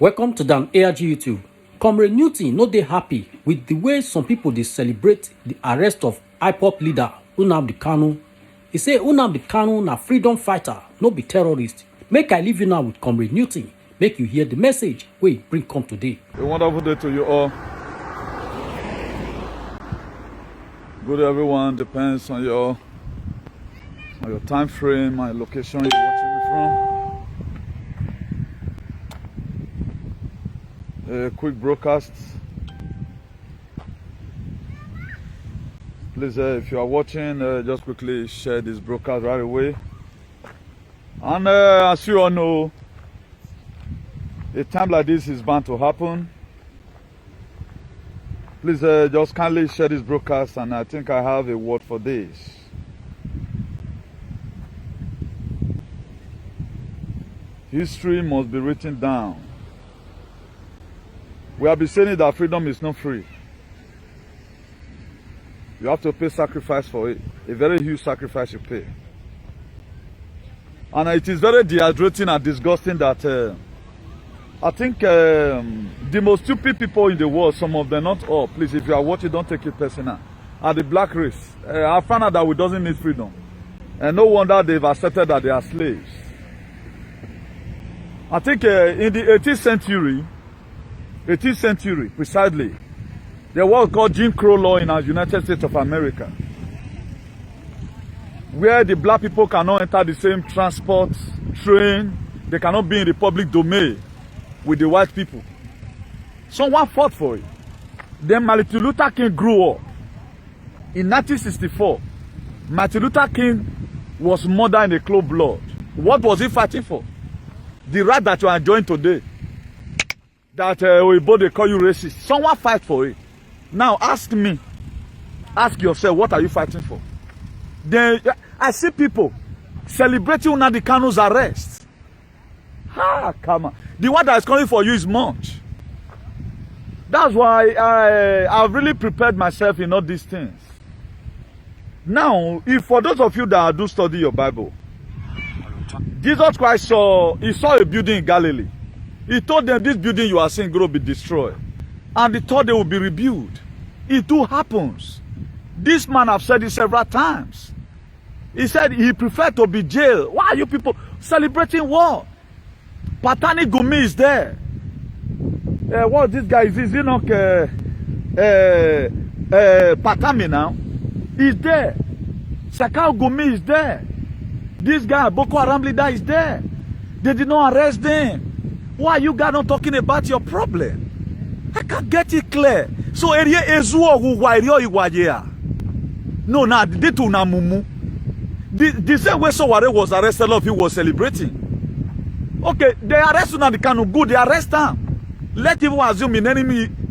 Welcome to Dan ARG YouTube. Comrade Newton no dey happy with the way some people dey celebrate the arrest of IPOB leader Nnamdi Kanu. He say Nnamdi Kanu na freedom fighter, no be terrorist. Make I leave you now with Comrade Newton. Make you hear the message wey bring come today. A wonderful day to you all. Good everyone, depends on your time frame and location you're watching me from. A quick broadcast. Please, if you are watching, just quickly share this broadcast right away. And as you all know, a time like this is bound to happen. Please just kindly share this broadcast, and I think I have a word for this. History must be written down. We have been saying that freedom is not free. You have to pay sacrifice for it. A very huge sacrifice you pay. And it is very dehydrating and disgusting that I think the most stupid people in the world, some of them, not all, please, if you are watching, don't take it personal, are the black race. I found out that we doesn't need freedom. And no wonder they've accepted that they are slaves. I think in the 18th century, precisely, there was called Jim Crow law in our United States of America, where the black people cannot enter the same transport, train, they cannot be in the public domain with the white people. Someone fought for it. Then Martin Luther King grew up. In 1964, Martin Luther King was murdered in a cold blood. What was he fighting for? The right that you are enjoying today. That they call you racist. Someone fight for it. Now ask me. Ask yourself, what are you fighting for? Then I see people celebrating Nnamdi Kanu's arrest. Come on. The one that is calling for you is much. That's why I've really prepared myself in all these things. Now, if for those of you that do study your Bible, Jesus Christ saw a building in Galilee. He told them, this building you are seeing will be destroyed. And he thought they will be rebuilt. It too happens. This man have said it several times. He said he preferred to be jailed. Why are you people celebrating what? Patani Gumi is there. What this guy is he not Patami now? He's there. Sakao Gumi is there. This guy, Boko Haram leader, is there. They did not arrest them. Why are you guys not talking about your problem? I can't get it clear. So area ezuo area iwaye. No, now they to na mumu. The same way Sowore was arrested, a lot of people was celebrating. Okay, they arrest Nnamdi Kanu, good, they arrest him. Let him assume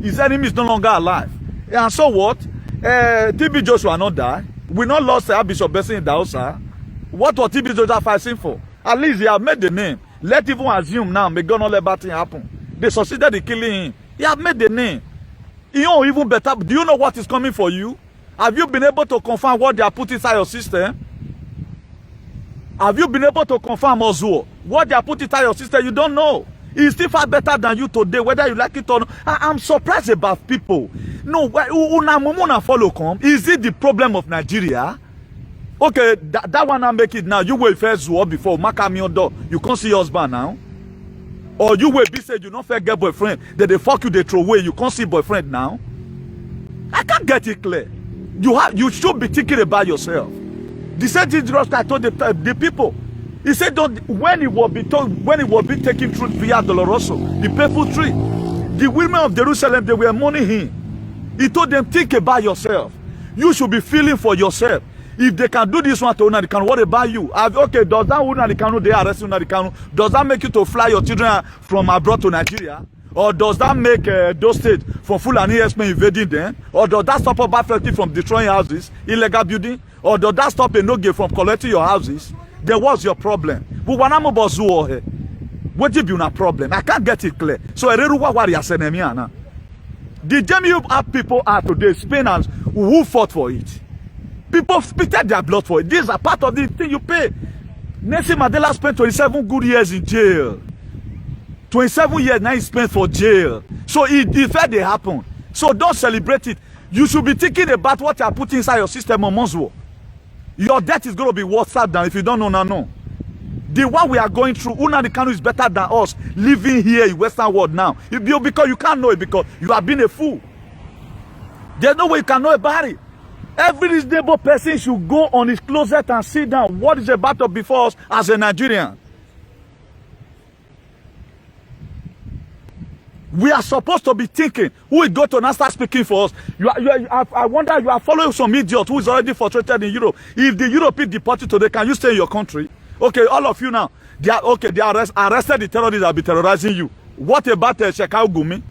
his enemy is no longer alive. And so what? TB Joshua not die. We not lost Bishop Besson in Dausa. What was TB Joshua fighting for? At least he have made the name. Let him assume now, may God not let bad thing happen. They succeeded in killing him. He have made the name. You know, even better, do you know what is coming for you? Have you been able to confirm what they are putting inside your system? Have you been able to confirm also what they are putting inside your system? You don't know. It's still far better than you today, whether you like it or not. I'm surprised about people. No, una follow come. Is it the problem of Nigeria? Okay, that one I make it now. You will first war before Makami door. You can't see your husband now. Or you will be said you not fair get boyfriend. They fuck you, they throw away. You can't see boyfriend now. I can't get it clear. You should be thinking about yourself. The same thing I told the people. He said when it will be taken through Via Doloroso, the painful tree, the women of Jerusalem, they were mourning him. He told them, think about yourself. You should be feeling for yourself. If they can do this one to Nnamdi Kanu, what about you? Okay, does that Nnamdi Kanu, they arrest Nnamdi Kanu, does that make you to fly your children from abroad to Nigeria? Or does that make those states from Fulani herdsmen invading them? Or does that stop a Bafeti from destroying houses, illegal building? Or does that stop a Noge from collecting your houses? Then what's your problem? What if you have a problem? I can't get it clear. So the JMU people are today, Spainers who fought for it. People spitted their blood for it. These are part of the thing you pay. Nelson Mandela spent 27 good years in jail. 27 years now he spent for jail. So it felt they happen. So don't celebrate it. You should be thinking about what you are putting inside your system on Monswo. Your death is going to be worse than if you don't know now. No. The one we are going through, Nnamdi Kanu is better than us living here in Western world now. Because you can't know it because you have been a fool. There's no way you can know about it. Every reasonable person should go on his closet and sit down. What is about to before us as a Nigerian? We are supposed to be thinking who will go to now start speaking for us. I wonder, you are following some idiot who is already frustrated in Europe. If the European deport you today, can you stay in your country? Okay, all of you now, they are arrested the terrorists that will be terrorizing you. What about Sheikh Gumi?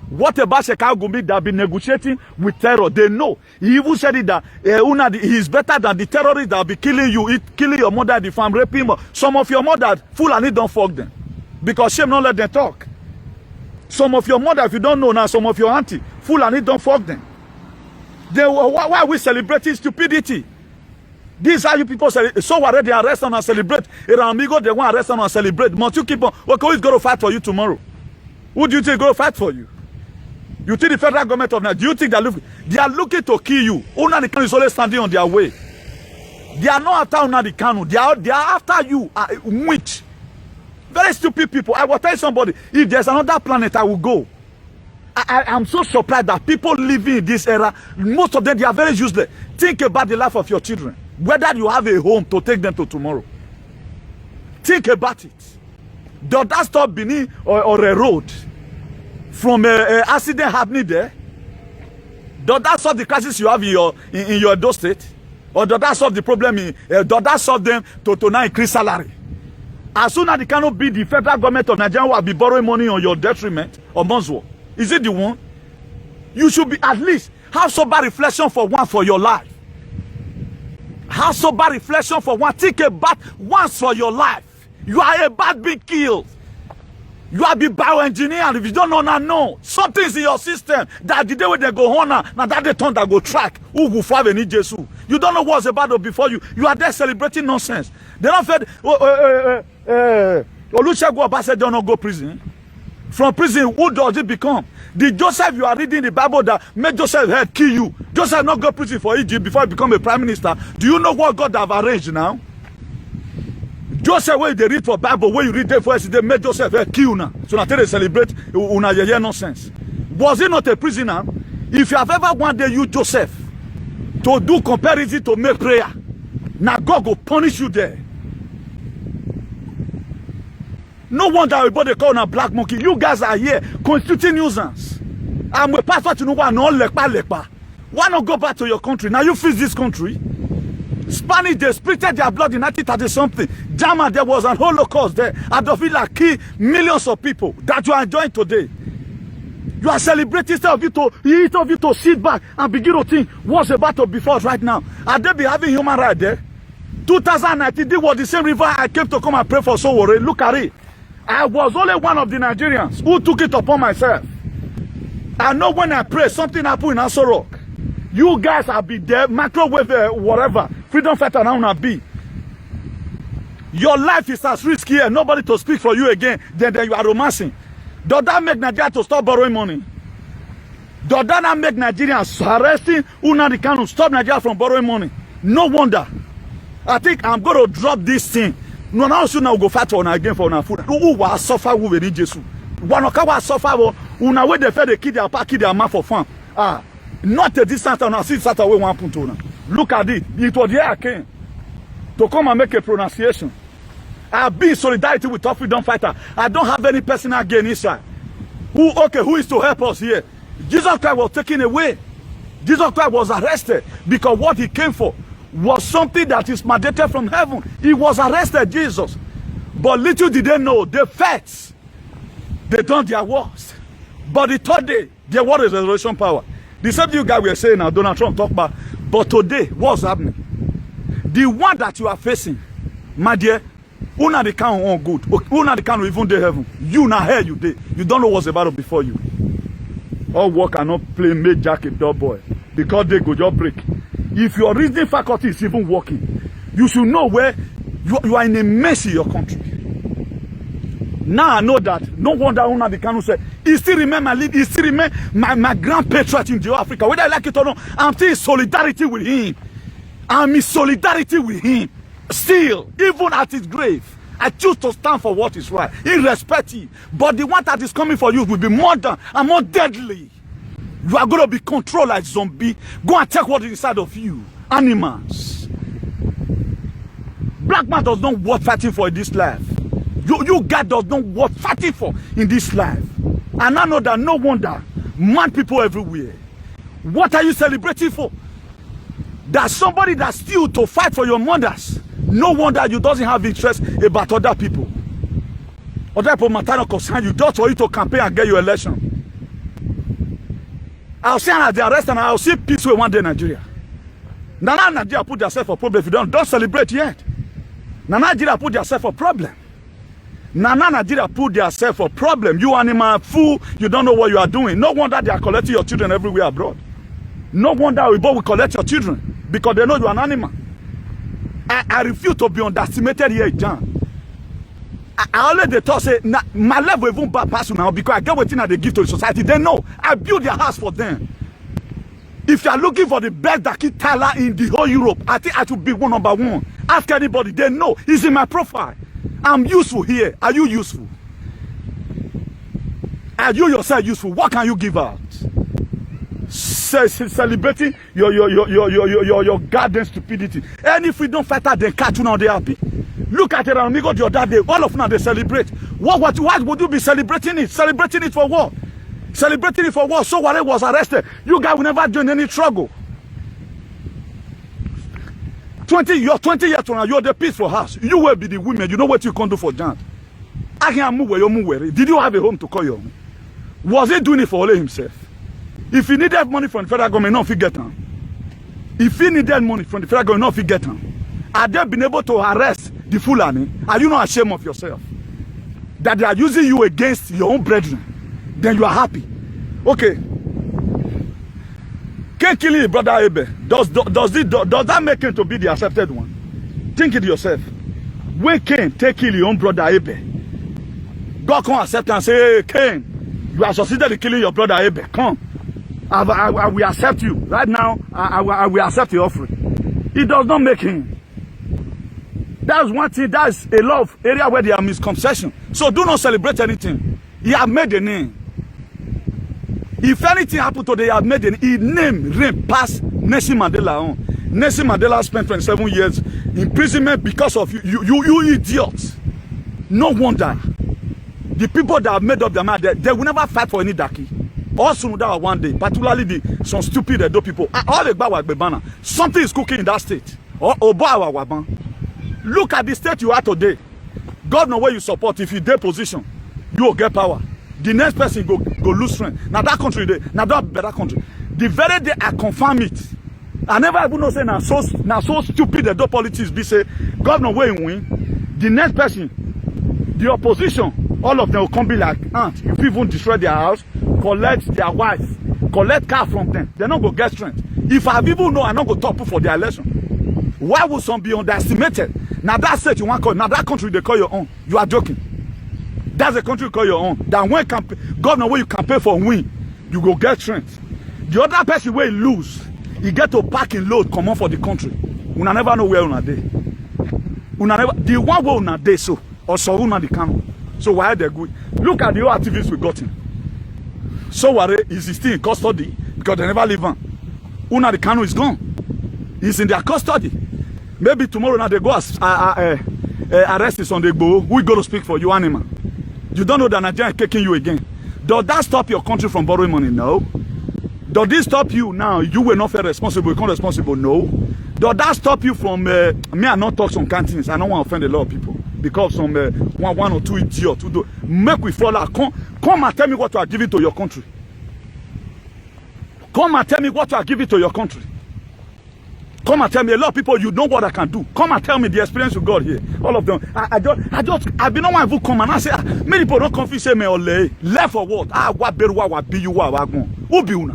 What about Sheikh Gumi that have been negotiating with terror? They know. He even said it that he is better than the terrorists that will be killing you, killing your mother, the farm, raping. Some of your mother, Fulani don't fuck them. Because shame not let them talk. Some of your mother, if you don't know now, some of your auntie, Fulani don't fuck them. Why are we celebrating stupidity? These are you people so already arrest and celebrate. Amigo, they want to arrest and celebrate. Must you keep on? Okay, who is going to fight for you tomorrow? Who do you think is going to fight for you? You think the federal government of Nigeria, do you think they are looking to kill you? Nnamdi Kanu is always standing on their way. They are not after Nnamdi Kanu. They are after you. Which? Very stupid people. I will tell somebody, if there's another planet, I will go. I'm so surprised that people living in this era, most of them, they are very useless. Think about the life of your children. Whether you have a home to take them to tomorrow. Think about it. Does that stop Benin or a road from an accident happening there? Does that solve the crisis you have in your Edo state? Or does that solve the problem? Does that solve them to now increase salary? As soon as they cannot be the federal government of Nigeria will be borrowing money on your detriment or Monswo. Is it the one? You should be at least have sober reflection for one for your life. Have sober reflection for one. Think about once for your life. You are about being killed. You are being bioengineered. If you don't know now, no. Something's in your system that the day when they go on now that they turn that go track. Who will find any Jesus? You don't know what's about before you. You are there celebrating nonsense. They don't fed Olusegun Obasanjo don't not go prison. From prison, who does it become? The Joseph you are reading the Bible that made Joseph head kill you. Joseph not go prison for Egypt before he become a prime minister. Do you know what God have arranged now? Joseph, when they read for Bible, when you read there first, they made Joseph head kill now. So now they celebrate una yeye nonsense. Was he not a prisoner? If you have ever one day you Joseph to do comparison to make prayer, now God will punish you there. No wonder everybody call now black monkey. You guys are here constituting nuisance. I'm a pastor to know why not lekpa. Why not go back to your country? Now you fix this country. Spanish, they splitted their blood in 1930 something. German, there was an Holocaust there. Adolf Hitler killed millions of people that you are enjoying today. You are celebrating instead of you to sit back and begin to think what's about to before us right now. Are they be having human rights there? 2019, this was the same river I came to come and pray for Sowore. Look at it. I was only one of the Nigerians who took it upon myself. I know when I pray, something happened in Aso Rock. You guys have been there, microwave, whatever. Freedom fighter now will be. Your life is as risky and nobody to speak for you again. Then you are romancing. Does that make Nigeria to stop borrowing money? Does that not make Nigerians arresting Nnamdi Kanu stop Nigeria from borrowing money? No wonder. I think I'm going to drop this thing. No, now soon I will go fight for una again for una food. Who will suffer who will need Jesus? One of our suffer una way they fed the kid their kid their man for fun. Not a distance and I see that away one point to. Look at it. It was here I came to come and make a pronunciation. I've been in solidarity with Top Freedom Fighter. I don't have any personal gain inside. Who is to help us here? Jesus Christ was taken away. Jesus Christ was arrested because what he came for was something that is mandated from heaven. He was arrested, Jesus. But little did they know, the facts, they done their worst. But the third day, their word is resurrection power. The same you guys were saying now, Donald Trump talk about. But today, what's happening? The one that you are facing, my dear, Nnamdi Kanu on good. Nnamdi Kanu even dey heaven. You now here you dey. You don't know what's about before you. All work and not play make Jack a dog boy. Because they go just break. If your reasoning faculty is even working, you should know where you are in a mess in your country. Now I know that. No wonder Nnamdi Kanu said, he still remain my lead, he still remain my grand patriot in Africa. Whether I like it or not, I'm still in solidarity with him. I'm in solidarity with him. Still, even at his grave, I choose to stand for what is right, irrespective. But the one that is coming for you will be more than and more deadly. You are going to be controlled like zombie. Go and check what is inside of you. Animals. Black man does not worth fighting for in this life. You guys does not worth fighting for in this life. And I know that no wonder mad people everywhere. What are you celebrating for? That somebody that still to fight for your mothers. No wonder you doesn't have interest about other people. Other people matter concern you just for you to campaign and get your election. I'll see at the arrest and I'll see peace way one day in Nigeria. Now Nigeria put themselves for problem. If you don't celebrate yet. Now Nigeria put themselves for problem. Now Nigeria put themselves for problem. You animal fool, you don't know what you are doing. No wonder they are collecting your children everywhere abroad. No wonder we both will collect your children because they know you are an animal. I refuse to be underestimated here, John. I always they thought say my level even bad pass now because I get what they give to the society. They know I build their house for them. If you are looking for the best Daki Tyler in the whole Europe, I think I should be number one. Ask anybody, they know it's in my profile. I'm useful here. Are you useful? Are you yourself useful? What can you give out? Celebrating your garden stupidity. Any freedom fighter they catch you now they happy. Look at it and me go the other day. All of now they celebrate. Why would you be celebrating it? Celebrating it for what? Celebrating it for what? So Ware was arrested. You guys will never join any struggle. 20 years from now, you're the peaceful house. You will be the women. You know what you can do for Jan. Did you have a home to call your home? Was he doing it for only himself? If he needed money from the federal government, no, he get them. If he needed money from the federal government, no, he get them. Are they been able to arrest the Fulani? Are you not ashamed of yourself? That they are using you against your own brethren? Then you are happy. Okay. Cain killing his brother Abel, does that make him to be the accepted one? Think it yourself. When Cain take kill your own brother Abel, God come accept and say, hey, Cain, you have succeeded in killing your brother Abel. Come. I will accept you. Right now, I will accept the offering. It does not make him. That's one thing. That's a lot of area where there are misconceptions. So do not celebrate anything. He have made a name. If anything happened today, he have made a name. His name reign past Nelson Mandela on. Nelson Mandela spent 27 years imprisonment because of you idiots. No wonder. The people that have made up their mind, they will never fight for any Daki. Also, that one day, particularly some stupid Edo people. All the Bawag something is cooking in that state. Look at the state you are today. God knows where you support. If you dare position, you will get power. The next person go lose strength. Now that country, now that better country. The very day I confirm it, I never even know say now so stupid Edo politics be say God knows where you win. The next person, the opposition, all of them will come be like ants. If people destroy their house, collect their wife, collect car from them, they're not going to get strength. If I people know I'm not going to talk for their election, why would some be underestimated? Now that state you want to call, now that country they call your own. You are joking. That's a country you call your own. That when governor where you campaign for win, you go get strength. The other person where he lose, he get to pack and load, come on for the country. Una never know where una dey. Una never, the one where una dey so, or so una the Kanu. So why are they good? Look at the old activists we got him. So Ware is still in custody because they never leave him. Una the Kanu is gone. He's in their custody. Maybe tomorrow now they go arrest this on the Igbo. Who is going to speak for you, animal? You don't know that Nigeria is taking you again. Does that stop your country from borrowing money? No. Does this stop you now? You were not fair responsible, you become responsible? No. Does that stop you from me? I not talk some cantines. I don't want to offend a lot of people because some one or two idiots who do make we fall out. Come and tell me what you are giving to your country. Come and tell me what you are giving to your country. Come and tell me. A lot of people, you know what I can do. Come and tell me the experience you got here. All of them. I've been on my book. Come and I say, many people don't confuse me or lay. Left for what? What be you? Who be una?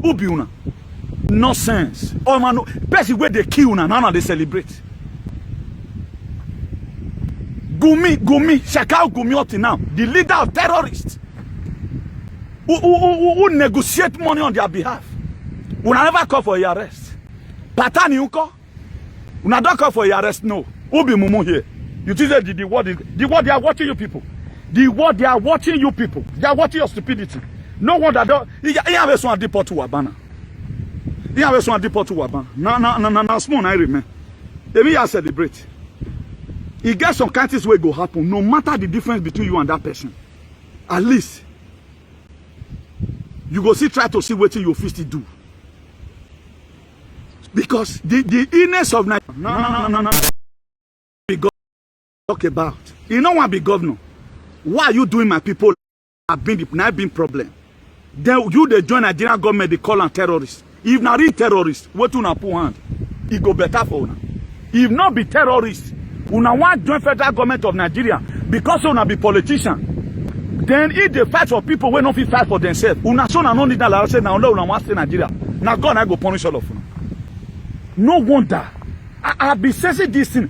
Who be una? Nonsense. Oh man, no. Person where they kill una, now they celebrate. Shekau Gumi up to now, the leader of terrorists who negotiate money on their behalf. We never call for your arrest. Patani Unko, we don't call for your arrest, no. Who be Mumu here? You think that the world they are watching you people. The world they are watching you people. They are watching your stupidity. No one that don't. You have a son deport to Wabana. You have a son deport to Wabana. No, small I remember. Let me celebrate. It gets some countries where it go happen. No matter the difference between you and that person, at least you go try to see what you fist do. Because the illness of Nigeria, no. Be talk about. You know what be governor? Why are you doing my people have been problem? Then you they join Nigerian government, they call them terrorists. If not real terrorists, what you na put hand? It go better for una. If not be terrorists, una want join federal government of Nigeria because una be politician. Then if they fight for people who don't fit fight for themselves, una son and no need that say now una want stay Nigeria. Now God I go punish all of una. No wonder. I be saying this thing.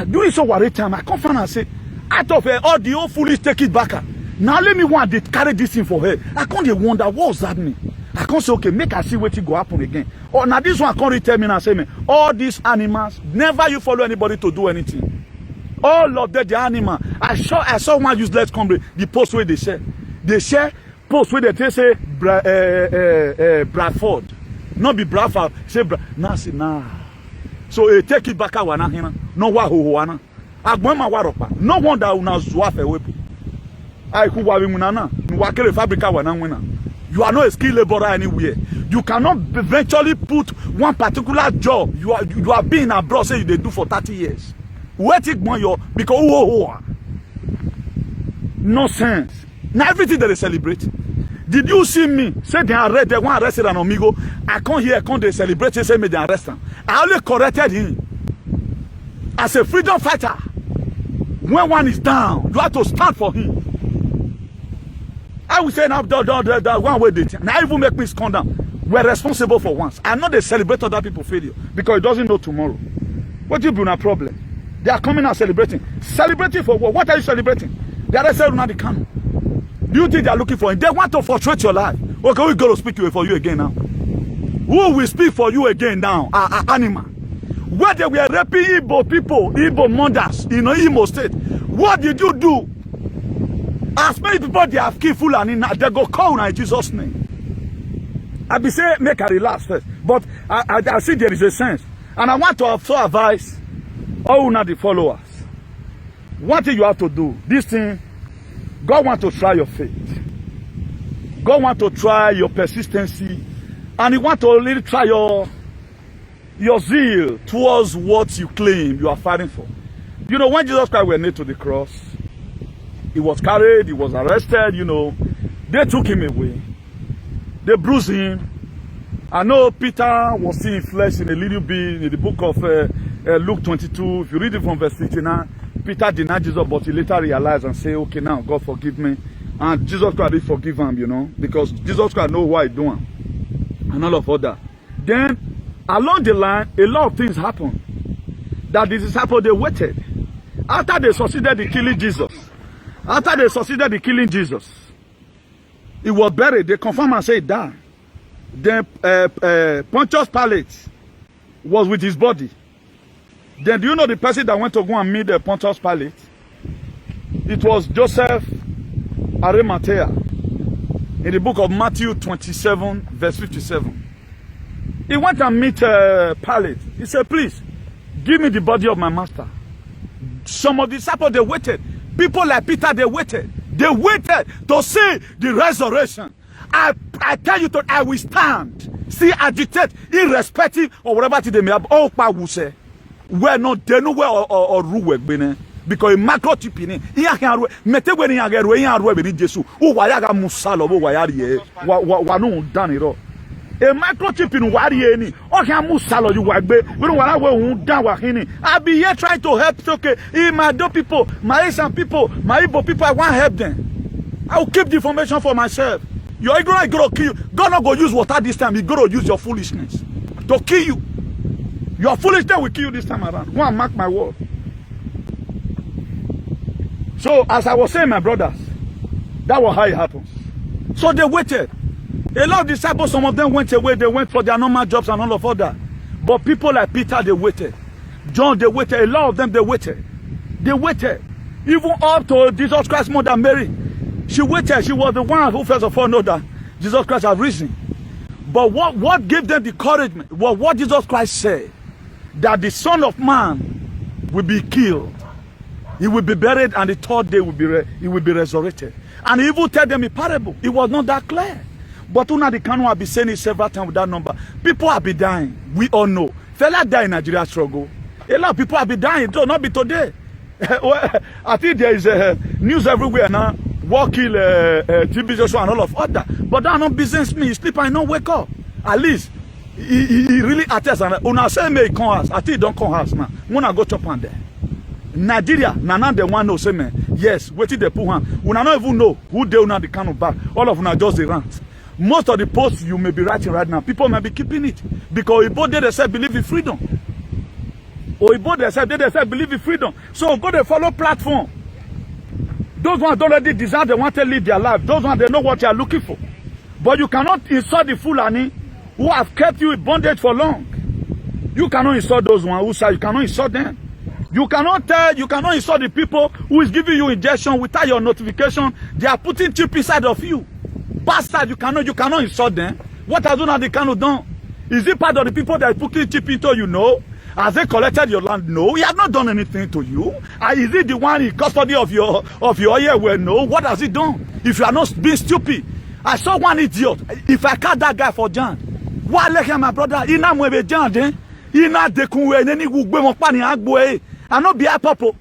Doing so worry time. I come find and say, out of all the old foolish take it back. Now let me want to carry this thing for her. I can't wonder what's that mean. I can't say okay, make her see what go happen again. Or now this one can't tell me and say me, all these animals, never you follow anybody to do anything. All of them, the animal. I saw one useless company, the post where they share. They share post where they say Bradford. Not be Bradford, say nah. So take it back wana hina. No wa ho wana. Agboma waropa. No wonder una zwa fe wepu. Ai ku wa winana. Nwa kele fabrika wana wina. You are not a skilled laborer anywhere. You cannot eventually put one particular job you are being abroad say you they do for 30 years. Wait it more your because nonsense. Now everything that they celebrate. Did you see me? Say they arrested one arrested an amigo. I can't hear they celebrate say me they arrest him. I only corrected him. As a freedom fighter, when one is down, you have to stand for him. I will say now that one way they now even make me scorn down. We're responsible for once. I know they celebrate other people's failure because it doesn't know tomorrow. What you do not problem? They are coming and celebrating. Celebrating for what? What are you celebrating? They are saying the Kanu. Do you think they are looking for him? They want to frustrate your life. Okay, we go to speak for you again now. Who will speak for you again now? Animal. Where they were raping Igbo people, Igbo mothers in Imo State. What did you do? As many people they have killed Fulani now, they go call in Jesus' name. I be say make a relax first, but I see there is a sense, and I want to also advise all the followers. One thing you have to do, this thing, God want to try your faith. God want to try your persistency, and He want to really try your zeal towards what you claim you are fighting for. You know, when Jesus Christ was nailed to the cross, He was carried, He was arrested, you know. They took Him away. They bruised Him. I know Peter was still in flesh in a little bit in the book of Luke 22. If you read it from verse 59, Peter denied Jesus, but he later realized and said, okay, now, God forgive me. And Jesus Christ did forgive him, you know, because Jesus Christ knows what He's doing. And all of that. Then, along the line, a lot of things happened. That the disciples, they waited. After they succeeded in killing Jesus, He was buried. They confirmed and said he died. Then Pontius Pilate was with his body. Then do you know the person that went to go and meet the Pontius Pilate? It was Joseph Arimathea in the book of Matthew 27, verse 57. He went and met Pilate. He said, please, give me the body of my master. Some of the disciples, they waited. People like Peter, they waited. They waited to see the resurrection. I tell you, I will stand, see, agitate, irrespective of whatever they may have. All power will say, we're not there nowhere or rule because in macro tipini, iya kan mete we ni agero iya ro be ni Jesu. O wa ya ga musalo bo wa ya rie wa no dan iro. A microchip in Wari any, or can Musalo you wagbe, we don't want to down Wahini. I'll be here trying to help. Okay, my do people, my Asian people, my Igbo people, I want to help them. I will keep the information for myself. You're ignorant, going to kill you. God not going to use water this time, He's going to use your foolishness to kill you. Your foolishness will kill you this time around. Go and mark my word. So as I was saying, my brothers, that was how it happened. So they waited. A lot of disciples, some of them went away. They went for their normal jobs and all of that. But people like Peter, they waited. John, they waited. A lot of them, they waited. They waited. Even up to Jesus Christ's mother, Mary. She waited. She was the one who first of all know that Jesus Christ had risen. But what gave them the encouragement was what Jesus Christ said. That the Son of Man will be killed. He will be buried, and the third day he will be resurrected. And he even tell them a parable. It was not that clear. But una the Kanu have been saying it several times with that number. People have been dying. We all know. Fella die in Nigeria struggle. A lot of people have been dying. It will not be today. I think there is news everywhere now. War kill TB Joshua and all of other. But that not business me. He sleep and not wake up. At least he really attests. And una say me come house. I think he don't come house now. Wanna go chop on there. Nigeria, nana the one no say me. Yes, wait till they put one. Una not even know who they una the Kanu back. All of una just the rant. Most of the posts you may be writing right now, people may be keeping it because Oyibo they say believe in freedom. Oyibo they say believe in freedom. So go to follow platform. Those ones don't already desire, they want to live their life. Those ones they know what they are looking for. But you cannot insult the Fulani who have kept you in bondage for long. You cannot insult those ones who say you cannot insult them. You cannot insult the people who is giving you injection without your notification. They are putting chip inside of you. Bastard, you cannot insult them. What has the Kanu done? Is it part of the people that are putting chip into you? No. Has they collected your land? No. He has not done anything to you. Is it the one in custody of your ear? Well, no. What has he done? If you are not being stupid. I saw one idiot. If I catch that guy for John, why let him, my brother? He not mwebe John, then. He not dekunwe. Neni gugbe mokpani agboe. I not be a popo.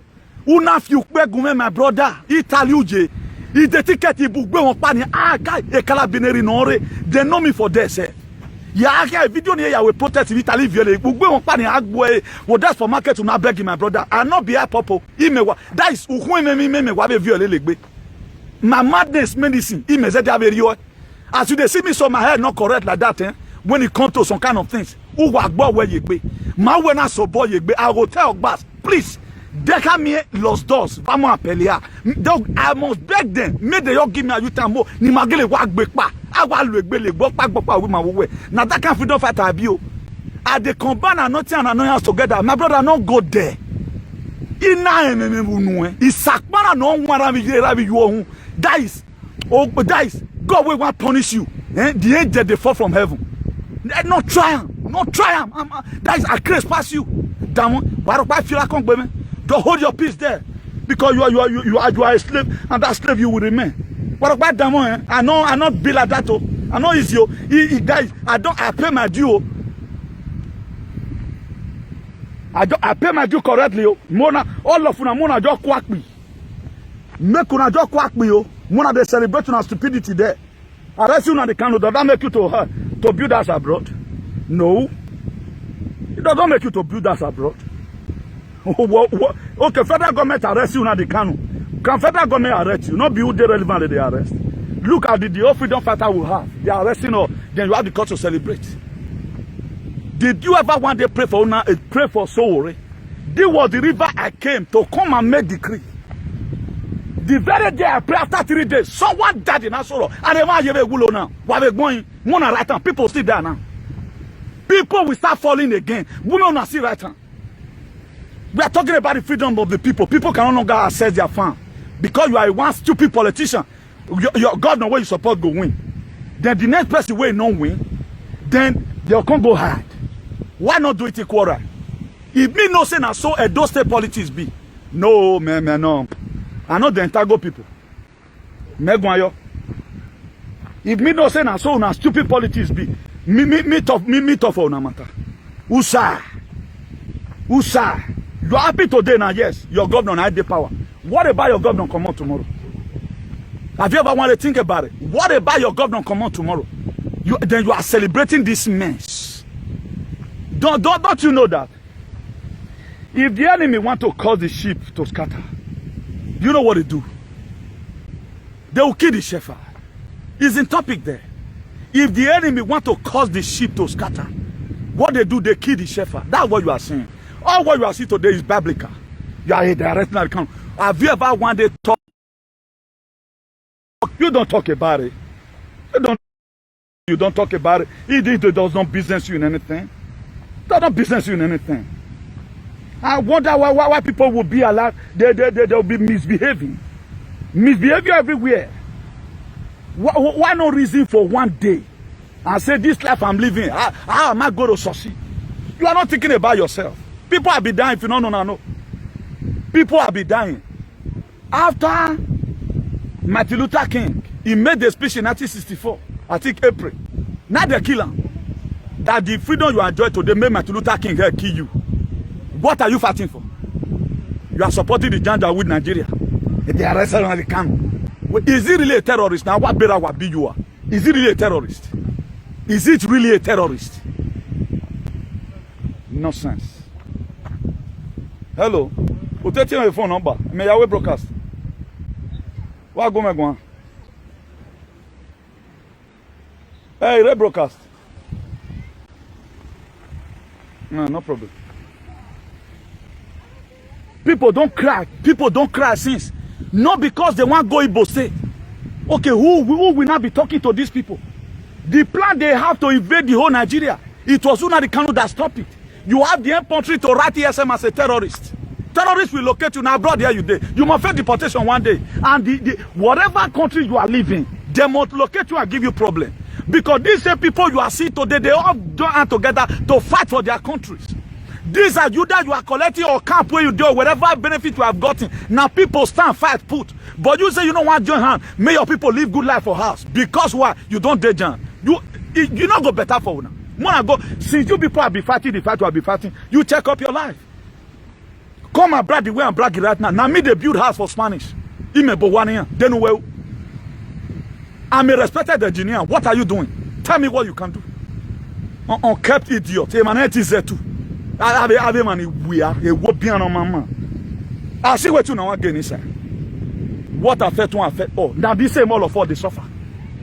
Una fiukbe gume, my brother. Italiuje. If the ticket he book guy a calabinary nore, they know me for this. Yeah, I video near I will protest Italy viole. Well, that's for market to not beg my brother. I not be a popo. That is me wabe viole. My madness medicine. As you see me, so my head not correct like that. When it comes to some kind of things, who walk where you be? My when I so boy you be, I will tell Bass, please. Déjame los dos. Vamos a pelear. I must beg them. May they all give me a utamo. Ni magele wag bekpa. Awa luegbele gbokpa with my way. Now that kind of freedom fighter abio. At the combine and nothing and annoyance together. My brother not go there. Ina ememe Isakmana no rabi you. That is God will want punish you. The angel they fall from heaven. Not triumph. That is a grace pass you. Damn. Barokpa feel like baby. Don't hold your peace there, because you are a slave, and that slave you will remain. What about that one? I not be like that. I know it's you. Guys, I pay my due. I pay my due correctly. Mona, all of una mona just quack me. Make una just quack me. Mona they celebrate una stupidity there. Arrest you on the Kanu. Does that make you to build us abroad? No. It doesn't make you to build us abroad. Okay, federal government arrest you now the Kanu. Can federal government arrest you? Not be who they relevant that they arrest. Look at the whole freedom fighter will have. They are arresting or then you have the cause to celebrate. Did you ever one day pray for Una, pray for Sowore? This was the river I came to come and make decree. The very day I pray after 3 days, someone died in Asoro. And they want to go now. While they're going, one right now. People still there now. People will start falling again. Women will see right now. We are talking about the freedom of the people. People can no longer access their farm. Because you are one stupid politician. Your governor where you support go win. Then the next person where no win. Then they'll come go hard. Why not do it equal? If me no say na so Edo State politics be. No, man, no. I know the Entago people. Megwayo. If me no say na so na stupid politics be. Me tough for una matter. Usa. You are happy today now, yes. Your governor had the power. What about your governor come out tomorrow? Have you ever wanted to think about it? What about your governor come out tomorrow? Then you are celebrating this mess. Don't you know that? If the enemy want to cause the sheep to scatter, you know what they do? They will kill the shepherd. It's in topic there. If the enemy want to cause the sheep to scatter, what they do, they kill the shepherd. That's what you are saying. All what you are seeing today is biblical. You are a direct account. Have you ever one day talk? You don't talk about it. You don't talk about it. It does not business you in anything. Does not business you in anything. I wonder why people will be allowed. They'll be misbehaving. Misbehavior everywhere. Why no reason for one day? And say this life I'm living, how am I going to succeed? You are not thinking about yourself. People will be dying if you don't know. People will be dying. After Martin Luther King, he made the speech in 1964, I think April. Now they kill him. That the freedom you enjoy today made Martin Luther King here kill you. What are you fighting for? You are supporting the Janjaweed Nigeria. They arrest him and they come. Is he really a terrorist? Now what better what be you are? Is he really a terrorist? Is it really a terrorist? Nonsense. Hello. Who take your phone number? May I broadcast? What go on? Hey, rebroadcast. No problem. People don't cry. People don't cry since. Not because they want go Igbo State. Okay, who will not be talking to these people? The plan they have to invade the whole Nigeria. It was Nnamdi Kanu that stopped it. You have the infantry to write ESM as a terrorist. Terrorists will locate you now abroad here you day. You must face deportation one day. And whatever country you are living, they must locate you and give you problem. Because these same people you are seeing today, they all join hand together to fight for their countries. These are you that you are collecting or camp where you do, whatever benefit you have gotten. Now people stand, fight, put. But you say you don't want to join hand. May your people live good life for house. Because why? You don't dare join. You not go better for now. Wanna go, since you people have been fighting, the fight will be fighting, you check up your life. Come and brag the way I'm bragging right now. Now me they build house for Spanish. Then well. I'm a respected engineer. What are you doing? Tell me what you can do. Unkept idiot. Emanate is there too. I man we are a wopian on my man. I see what you know again is. What affect one affect all. Now this same all of all they suffer.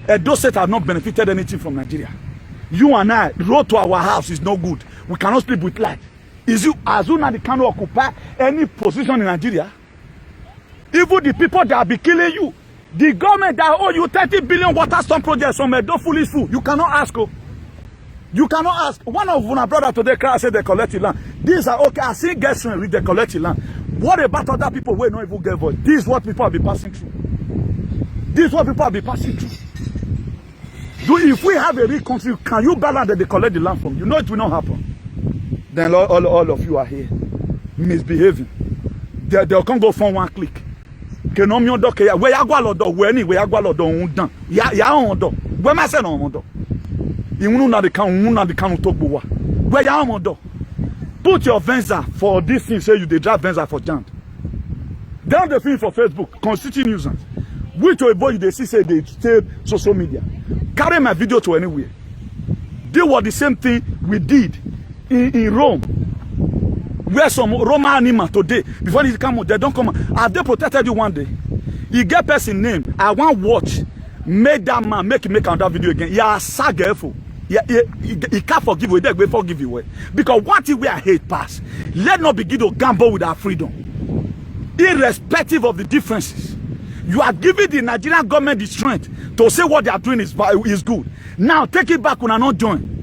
And those that have not benefited anything from Nigeria. You and I, road to our house is no good. We cannot sleep with light. Is you as soon as they cannot occupy any position in Nigeria? Even the people that be killing you, the government that owe you 30 billion water storm projects from don't foolish fool. You cannot ask. Oh. You cannot ask. One of my brother today said they collect the land. These are okay. I see guests with the collect the land. What about other people who not even get voice? This is what people will be passing through. This is what people will be passing through. If we have a real country, can you balance that they collect the land from you? No, it will not happen. Then all of you are here misbehaving. They'll come go from one click. Where you go where any where you go done. Ya on do. Where my son on do. You know the can talk boa. Where you on do. Put your Venza for this thing. Say you they drive Venza for Jant. Down the thing for Facebook. Constitute nuisance. Which way boy they see say they stay social media. Carry my video to anywhere. They were the same thing we did in Rome. Where some Roman animal today, before they come out, they don't come out. Have they protected you one day? You get person name, I want watch, make that man make another video again. Yeah, sageful. Yeah, he can't forgive you, they will forgive you. Because what if we are hate pass? Let not begin to gamble with our freedom. Irrespective of the differences. You are giving the Nigerian government the strength to say what they are doing is good. Now take it back when I not join.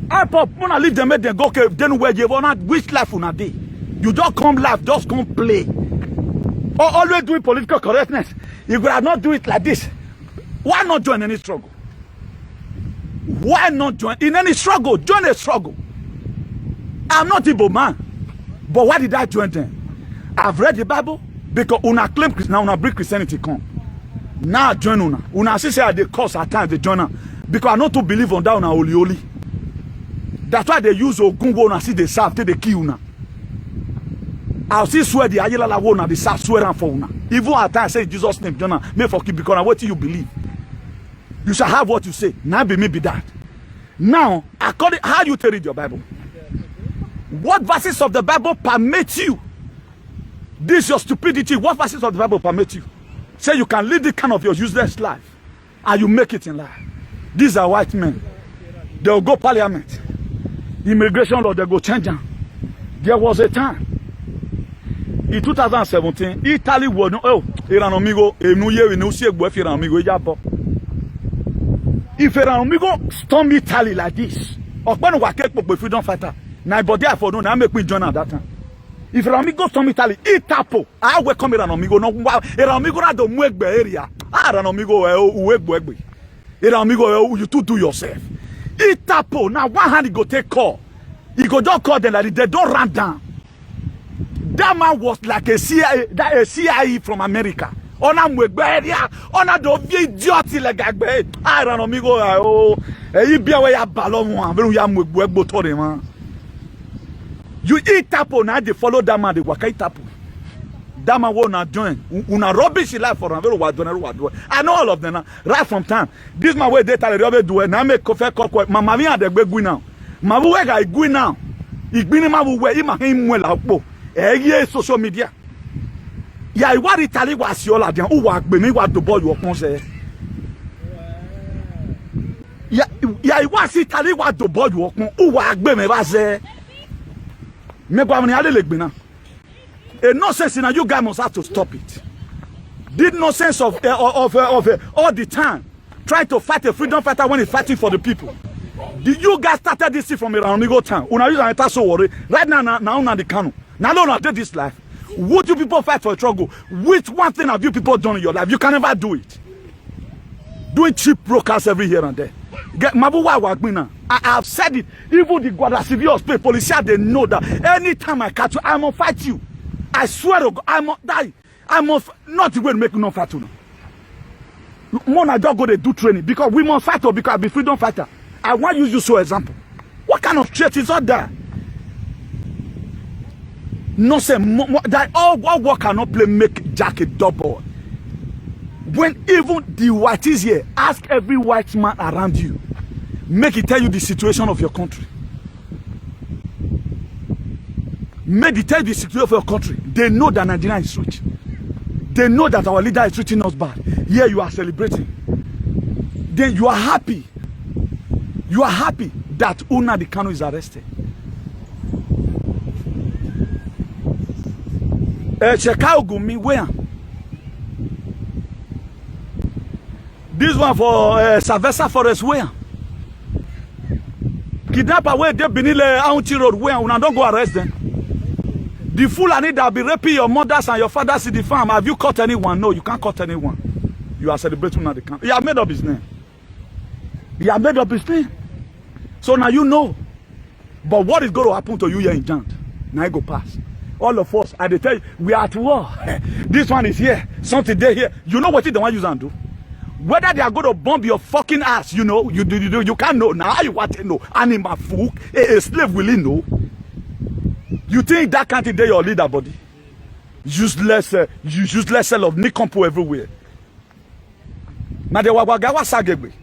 I wanna leave them, make them go. Okay, then where you wanna which life una day? You don't come life, just come play. Or always doing political correctness. You could not do it like this. Why not join any struggle? Why not join in any struggle? Join a struggle. I'm not Igbo man, but why did I join them? I've read the Bible because una claim now una bring Christianity come. Now I join una. Una say at the course at times they join her because I not to believe on that una holy. That's why they use Ogungo and see they serve till they kill una. I'll see swear the Ayelala one the serve swear for una. Even at times say Jesus' name, Jonah, may forgive because what you believe. You shall have what you say. Now be me be that. Now, according how you read your Bible, what verses of the Bible permit you? This your stupidity. What verses of the Bible permit you? Say you can live the kind of your useless life and you make it in life. These are white men. They'll go parliament. Immigration law, they go change them. There was a time in 2017, Italy was no, oh, Iran amigo, a new year, we know see a boy, Iran amigo, if Iran amigo storm Italy like this, or when we get with freedom fighter, now body for no, now make me join at that time. If Iran amigo storm Italy, Itapo, I welcome Iran amigo, no, Iran amigo na do mwegbe area, Iran amigo, uwegbe, Iran amigo, you two do yourself. Itapo, now one hand he go take call, he go just call them like they don't run down. That man was like a CIA from America. On a mwegberia, on a do idiot like agbe. I don't know me go oh. You be away a ballon one. Very ya mwegbo to them man. You eat tapo now they follow that man. They work tapo. That man will not join. Una rubbish life for them. Very what do I know all of them now. Right from time. This man way they tell the do it. Now make coffee cocoa. Mama me and the go now. Mama we ga go now. Igbini ma we ima him well akpo. Social media. Ya iwa Italy wa si ola dian o wa gbe mi wa do ball you opon se. Ya iwa si Italy wa do ball you opon o wa gbe mi ba se. Me gba mi ale le gbe na. A nonsense na you guys must have to stop it. This nonsense of all the time trying to fight a freedom fighter when he's fighting for the people. You guys started this thing from around Migo town. Una use an so worry. Right now una the Kanu. Now don't do this life. Would you people fight for a struggle? Which one thing have you people done in your life? You can never do it. Doing cheap broadcasts every here and there. I have said it. Even the Guardia Civil State police, they know that anytime I catch you, I must fight you. I swear to God, I must die. I must not even make no fight you. Mona just go to do training because we must fight or because I be freedom fighter. I want you to use your example. What kind of threat is all that? No say that all work cannot play make Jack a double. When even the whites here, ask every white man around you, make it tell you the situation of your country. Make it tell you the situation of your country. They know that Nigeria is rich. They know that our leader is treating us bad. Here you are celebrating. Then you are happy. You are happy that Nnamdi Kanu is arrested. Chicago me where? This one for Savessa Forest where? Kidnapper where they Benile Auntie Road where? Una don't go arrest them. The Fulani that be raping your mothers and your fathers in the farm. Have you caught anyone? No, you can't caught anyone. You are celebrating Nnamdi Kanu. He has made up his name. He has made up his name. So now you know. But what is going to happen to you here in Jant? Now it go pass. All of us, I tell you, we are at war. This one is here, something there here. You know what they want you to do? Whether they are going to bomb your fucking ass, you know, you can't know. Now you want to know. Animal fool, a slave will know. You think that can't be your leader body? Useless cell of Nikompo everywhere. Now the wagawa sagebe.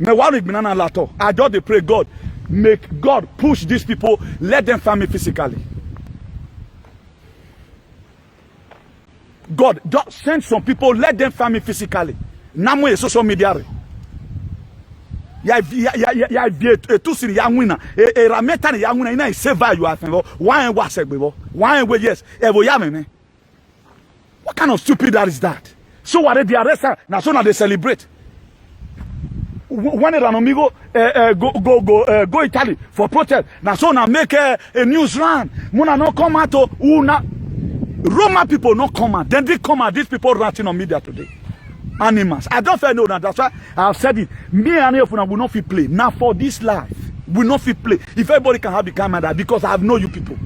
Me worry binana lato. I just pray God, make God push these people, let them find me physically. God, just send some people, let them find me physically. Namo social media. Ya tu siri ya wina. Rameta ni ya wina ina save you afenbo. Why wa segbebo? Why we yes. Evo ya me. What kind of stupid that is that? So what they arrest her, now so now they celebrate. When an amigo go Italy for protest, now so now make a news run. Muna no come out to una Roman people not come out. Then they come out. These people ranting on media today. Animals. I don't know that. That's why I have said it. Me and you will not fit play. Now for this life, we not fit play. If everybody can have the camera, because I have know you people.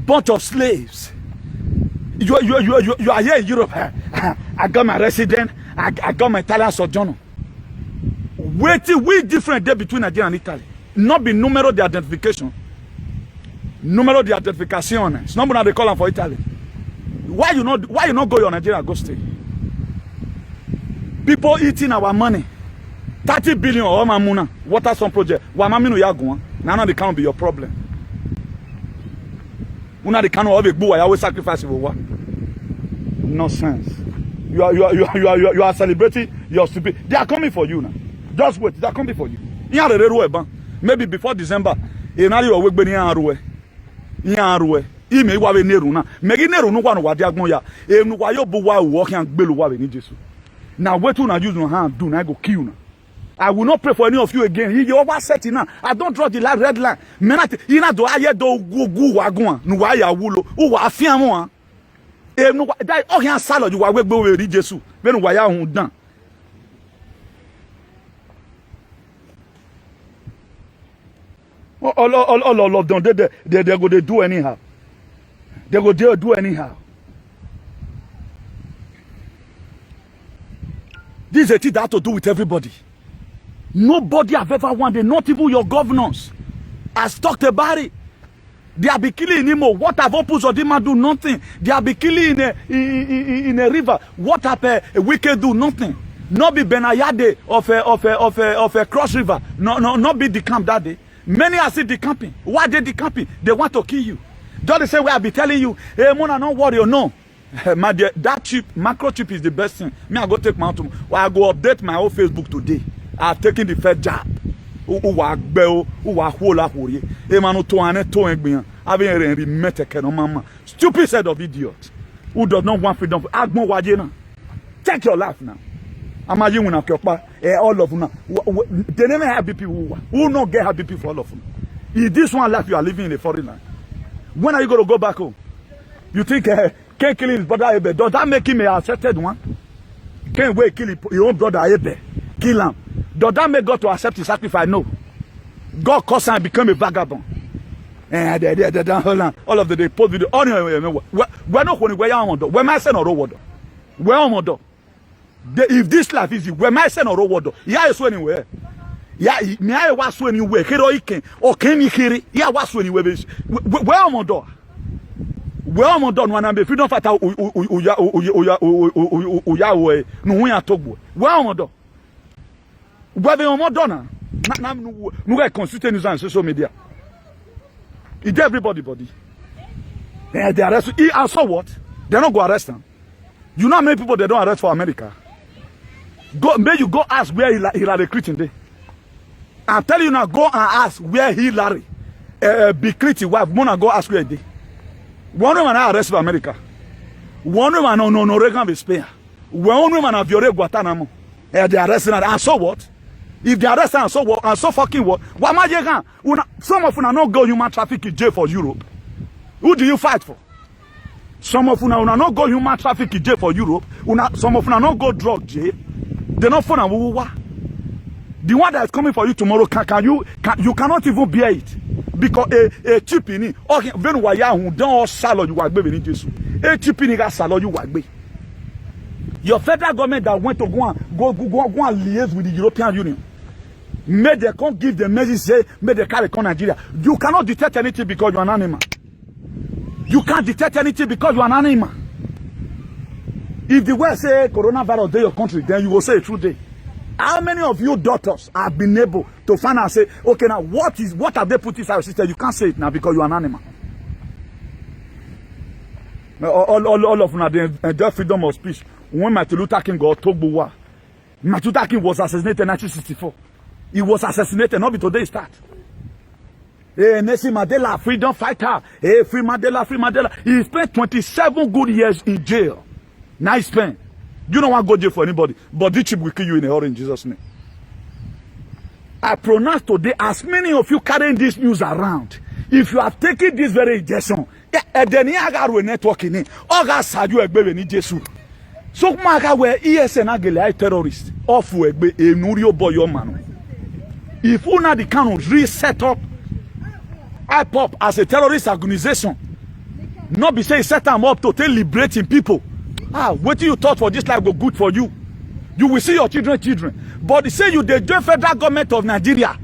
Bunch of slaves. You are here in Europe. I got my resident. I got my Italian sojourner. We different there between Nigeria and Italy. Not be numero de identification. Numero de identification. It's not what they call them for Italy. Why you not go your Nigeria go stay? People eating our money. 30 billion or mamuna. Water some project. Wamami no yaguan. Now they can't be your problem. Una they can't have a boo. I always sacrifice for what? Nonsense. You are celebrating your stupid. They are coming for you now. Just wait. They are coming for you. Maybe before December. ime wa we neru na megi neru nu kwa no wade agbon ya enu wa yo bo wa wo kan gbelu wa we ni Jesus na wetu na use no hand do na go kill na I will not pray for any of you again. You over setting now. I don't draw the red line. Menate ina do aye do gugu wagun nu wa ya wulo o wa afian mo an e nu dai o yan salo ju wa we gbe we ri Jesus be nu wa ya hun dan all of them they go they do anyhow. They go they do anyhow. This is a thing that has to do with everybody. Nobody have ever wanted, not even your governors, has talked about it. They have been killing him. What have Opus Odima do? Nothing. They have been killing in a river. What have a wicked do? Nothing. Not be Benayade of a Cross River. Not be the camp that day. Many are still decamping. Why they decamping? They want to kill you. Don't they say we have been telling you, hey, Mona, don't worry, no. My dear, that chip, microchip is the best thing. Me, I go take my own. I go update my whole Facebook today. I've taken the first jab. Stupid set of idiots who does not want freedom. Check your life now. All of them. They never have BP who not get happy people for all of them. If this one life you are living in a foreign land, when are you going to go back home? You think can't kill his brother Abel? Does that make him a accepted one? Can't wait kill your own brother Abel? Kill him. Does that make God to accept his sacrifice? No. God caused him and become a vagabond. And all of the day post video. We're not going to wear on where my son or road. Where on if this life is where my son or road. Yeah, it's anywhere. Yeah, me I was anywhere. Heroic or can you hear it? Yeah, was anywhere. Where on door. Where am I done when I'm a freedom fighter? Uya no we are talk. Where am I done? Where am I done? No consulting news on social media. It's everybody body. And they arrest. I saw what? They don't go arrest them. You know how many people they don't arrest for America? Go, may you go ask where Hillary Clinton day. I'm telling you now, go and ask where Hillary be Clinton wife. Mona go ask where they. One woman arrest for America. One woman no Reagan be Spain. One woman have violate Guantanamo. They arresting her. And so what? If they arrest her and so what? And so fucking what? Why am I some of you not go human trafficking jail for Europe. Who do you fight for? Some of you not go human trafficking jail for Europe. Some of you not go drug jail. They not fun and the one that is coming for you tomorrow you cannot even bear it. Because a chip in it, okay, when we are who don't salo you are baby in Jesus. A chip in it salo you are be. Your federal government that went to go and liaise with the European Union. May they come give the message say, may they carry on Nigeria. You cannot detect anything because you are an animal. You can't detect anything because you are an animal. If the world say coronavirus day your country, then you will say a true day. How many of you daughters have been able to find out say, okay, now what have they put inside your system? You can't say it now because you're an animal. All of them they enjoy freedom of speech. When Martin Luther King got Togbo, Martin Luther King was assassinated in 1964. He was assassinated, not be today start. Hey, Nelson Mandela, freedom fighter. Hey, free Mandela. He spent 27 good years in jail. Nice spent. You don't want to go jail for anybody, but this chip will kill you in a hurry in Jesus' name. I pronounce today, as many of you carrying this news around, if you have taken this very injection, then you have networking. Oga Saju Egbe ni Jesu. So Maka where ESN agele terrorist off Egbe Enurio Boyo man. If una the canon reset up IPOP as a terrorist organization, not be say set them up to tell liberating people. What do you thought for this life go good for you? You will see your children. But they say you the federal government of Nigeria.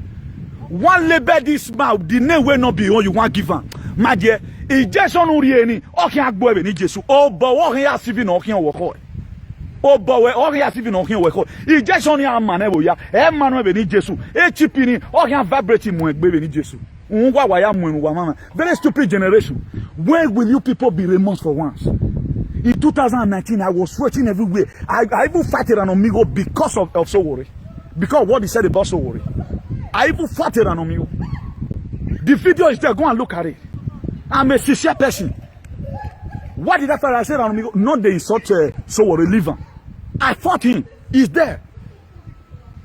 One label this man, the name will not be all you want given. My dear, injection urieni, okay, agbo ni Jesu. Oh, but what he has even okay work. Oh, but what he has even okay work. Injection ya man ya, man we ni Jesu. Chipini, okay, vibrating mo egbe ni Jesu. Very stupid generation. When will you people be remorse for once? In 2019, I was sweating everywhere. I even fought an amigo because of Sowore. Because of what he said about Sowore. I even fought an amigo. The video is there. Go and look at it. I'm a sincere person. What did I say? Not the insult so relevant. I fought him. He's there.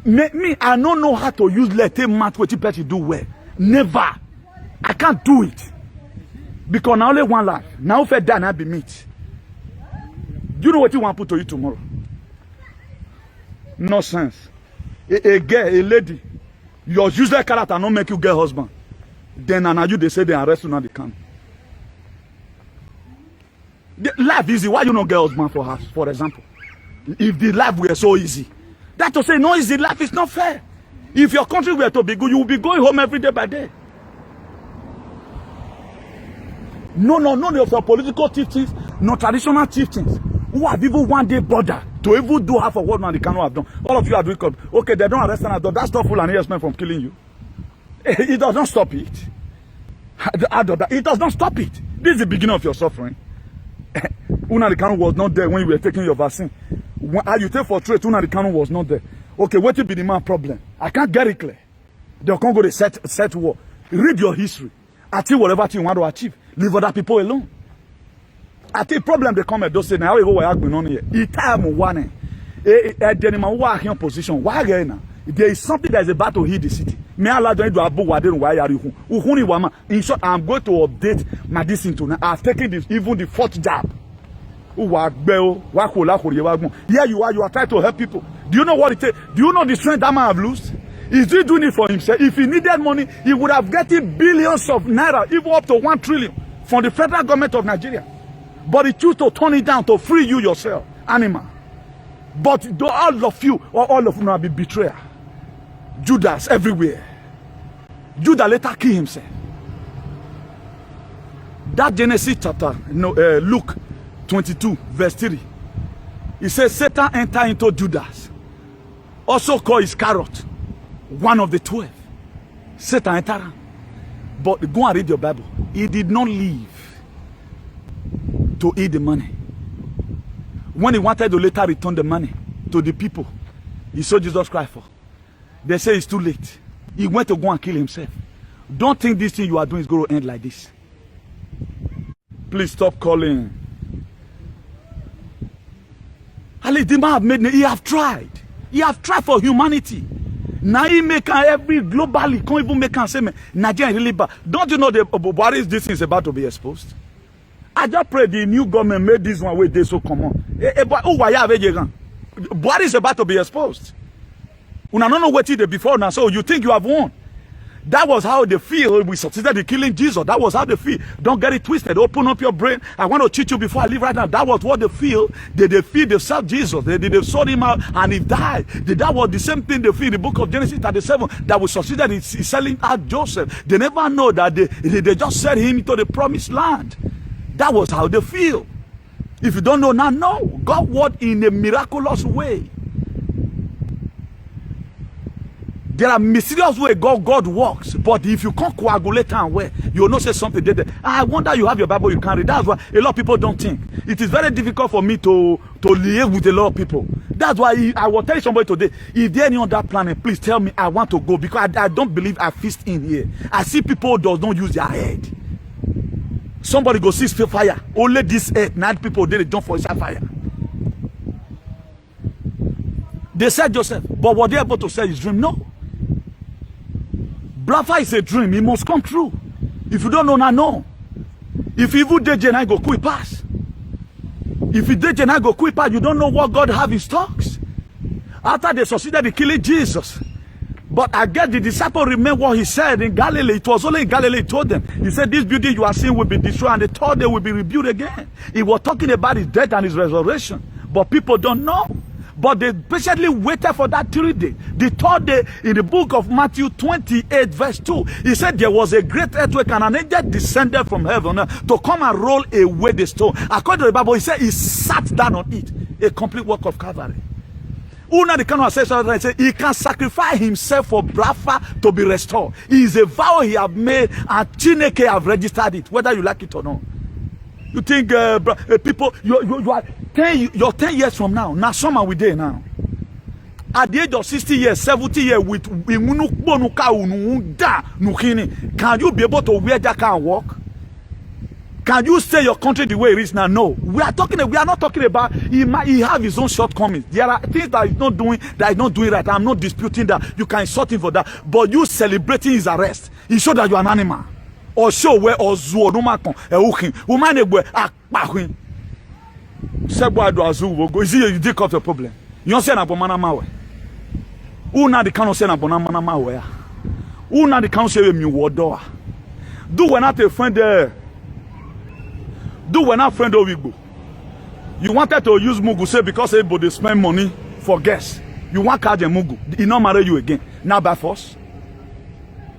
Me, I don't know how to use letter math what person do well. Never. I can't do it. Because now only one life. Now if I die, I'll be meat. Do you know what you want to put to you tomorrow? Nonsense. A girl, a lady, your useless character not make you get husband. Then and you they say they arrest you now they can. The life easy. Why you not get husband for us, for example? If the life were so easy. That to say no easy life is not fair. If your country were to be good, you will be going home every day by day. No, of your political chieftains, no traditional chieftains who have even one day bothered to even do half of what they cannot have done. All of you are doing, okay, they don't arrest and that's not full and yes from killing you. It does not stop it. It does not stop it. This is the beginning of your suffering. Nnamdi Kanu was not there when you were taking your vaccine. When you take for trade, Nnamdi Kanu was not there. Okay, what will be the man problem? I can't get it clear. They can't go to set war. Read your history. Achieve whatever you want to achieve. Leave other people alone. I think problem they come at those say now we go work on here. It time one. Then position. Why now? There is something that is about to hit the city. Me Allah don't do abu wade why are you? In short, I'm going to update my distance tonight. I've taken this, even the 4th jab. Here you are trying to help people. Do you know what it takes? Do you know the strength that man have lost? Is he doing it for himself? If he needed money, he would have gotten billions of naira, even up to 1 trillion from the federal government of Nigeria. But he chose to turn it down to free you yourself, animal. But all of you, or all of you, will be betrayer. Judas everywhere. Judas later killed himself. That Genesis chapter, Luke 22, verse 3. It says, Satan entered into Judas, also called Iscariot, one of the 12. Satan entered. But go and read your Bible. He did not leave to eat the money. When he wanted to later return the money to the people he saw Jesus Christ for, they say it's too late. He went to go and kill himself. Don't think this thing you are doing is going to end like this. Please stop calling. Ali, the man have made, he have tried. He have tried for humanity. Now he make every globally can't even make say Nigeria really bad. Don't you know the Buhari's this thing is about to be exposed? I just pray the new government made this one way they so common. Buhari is about to be exposed. Una don't know what he did before now, so you think you have won. That was how they feel. We succeeded in killing Jesus. That was how they feel. Don't get it twisted. Open up your brain. I want to teach you before I leave right now. That was what they feel. They feel they served Jesus. They sold him out and he died. That was the same thing they feel in the book of Genesis 37. That we succeeded in selling out Joseph. They never know that they just sent him into the promised land. That was how they feel. If you don't know now, no. God worked in a miraculous way. There are mysterious ways God works, but if you can't coagulate and where you will not say something there. I wonder you have your Bible you can read. That's why a lot of people don't think. It is very difficult for me to liaise with a lot of people. That's why I will tell somebody today, if there any on that planet, please tell me I want to go, because I don't believe I feast in here. I see people does not use their head. Somebody go see fire. Only this earth, 9 people they jump for fire. They said Joseph, but were they able to say his dream? No. Blafa is a dream, it must come true. If you don't know now, no. If you did and I go quick pass. If you did and I go quick pass, you don't know what God have in stocks. After they succeeded in killing Jesus. But I get the disciple remember what he said in Galilee. It was only in Galilee he told them. He said, this building you are seeing will be destroyed and the 3rd day will be rebuilt again. He was talking about his death and his resurrection. But people don't know. But they patiently waited for that 3 days. The 3rd day, in the book of Matthew 28, verse 2, he said there was a great earthquake and an angel descended from heaven to come and roll away the stone. According to the Bible, he said he sat down on it. A complete work of Calvary. Nnamdi Kanu said he can sacrifice himself for Biafra to be restored. It is a vow he have made and Chineke have registered it, whether you like it or not. You think people, you are 10 years from now. Now summer we there now. At the age of 60 years, 70 years, with can you be able to wear that kind of walk? Can you say your country the way it is now? No. We are not talking about he have his own shortcomings. There are things that he's not doing right. I'm not disputing that. You can insult him for that. But you celebrating his arrest, he showed that you are an animal. Or show where or zuo no makon e woman egbe akpahun. Sebo adu azu go. Is it you dig up the problem? You say na bomana mawe. Who na the kind say na bomana mawe? Who na the kind say mi wodo? Do when not a friend there. Do when not friend of Igbo. You wanted to use Mugu say because everybody spend money for guests. You want catch a Mugu. He not marry you again. Now by force.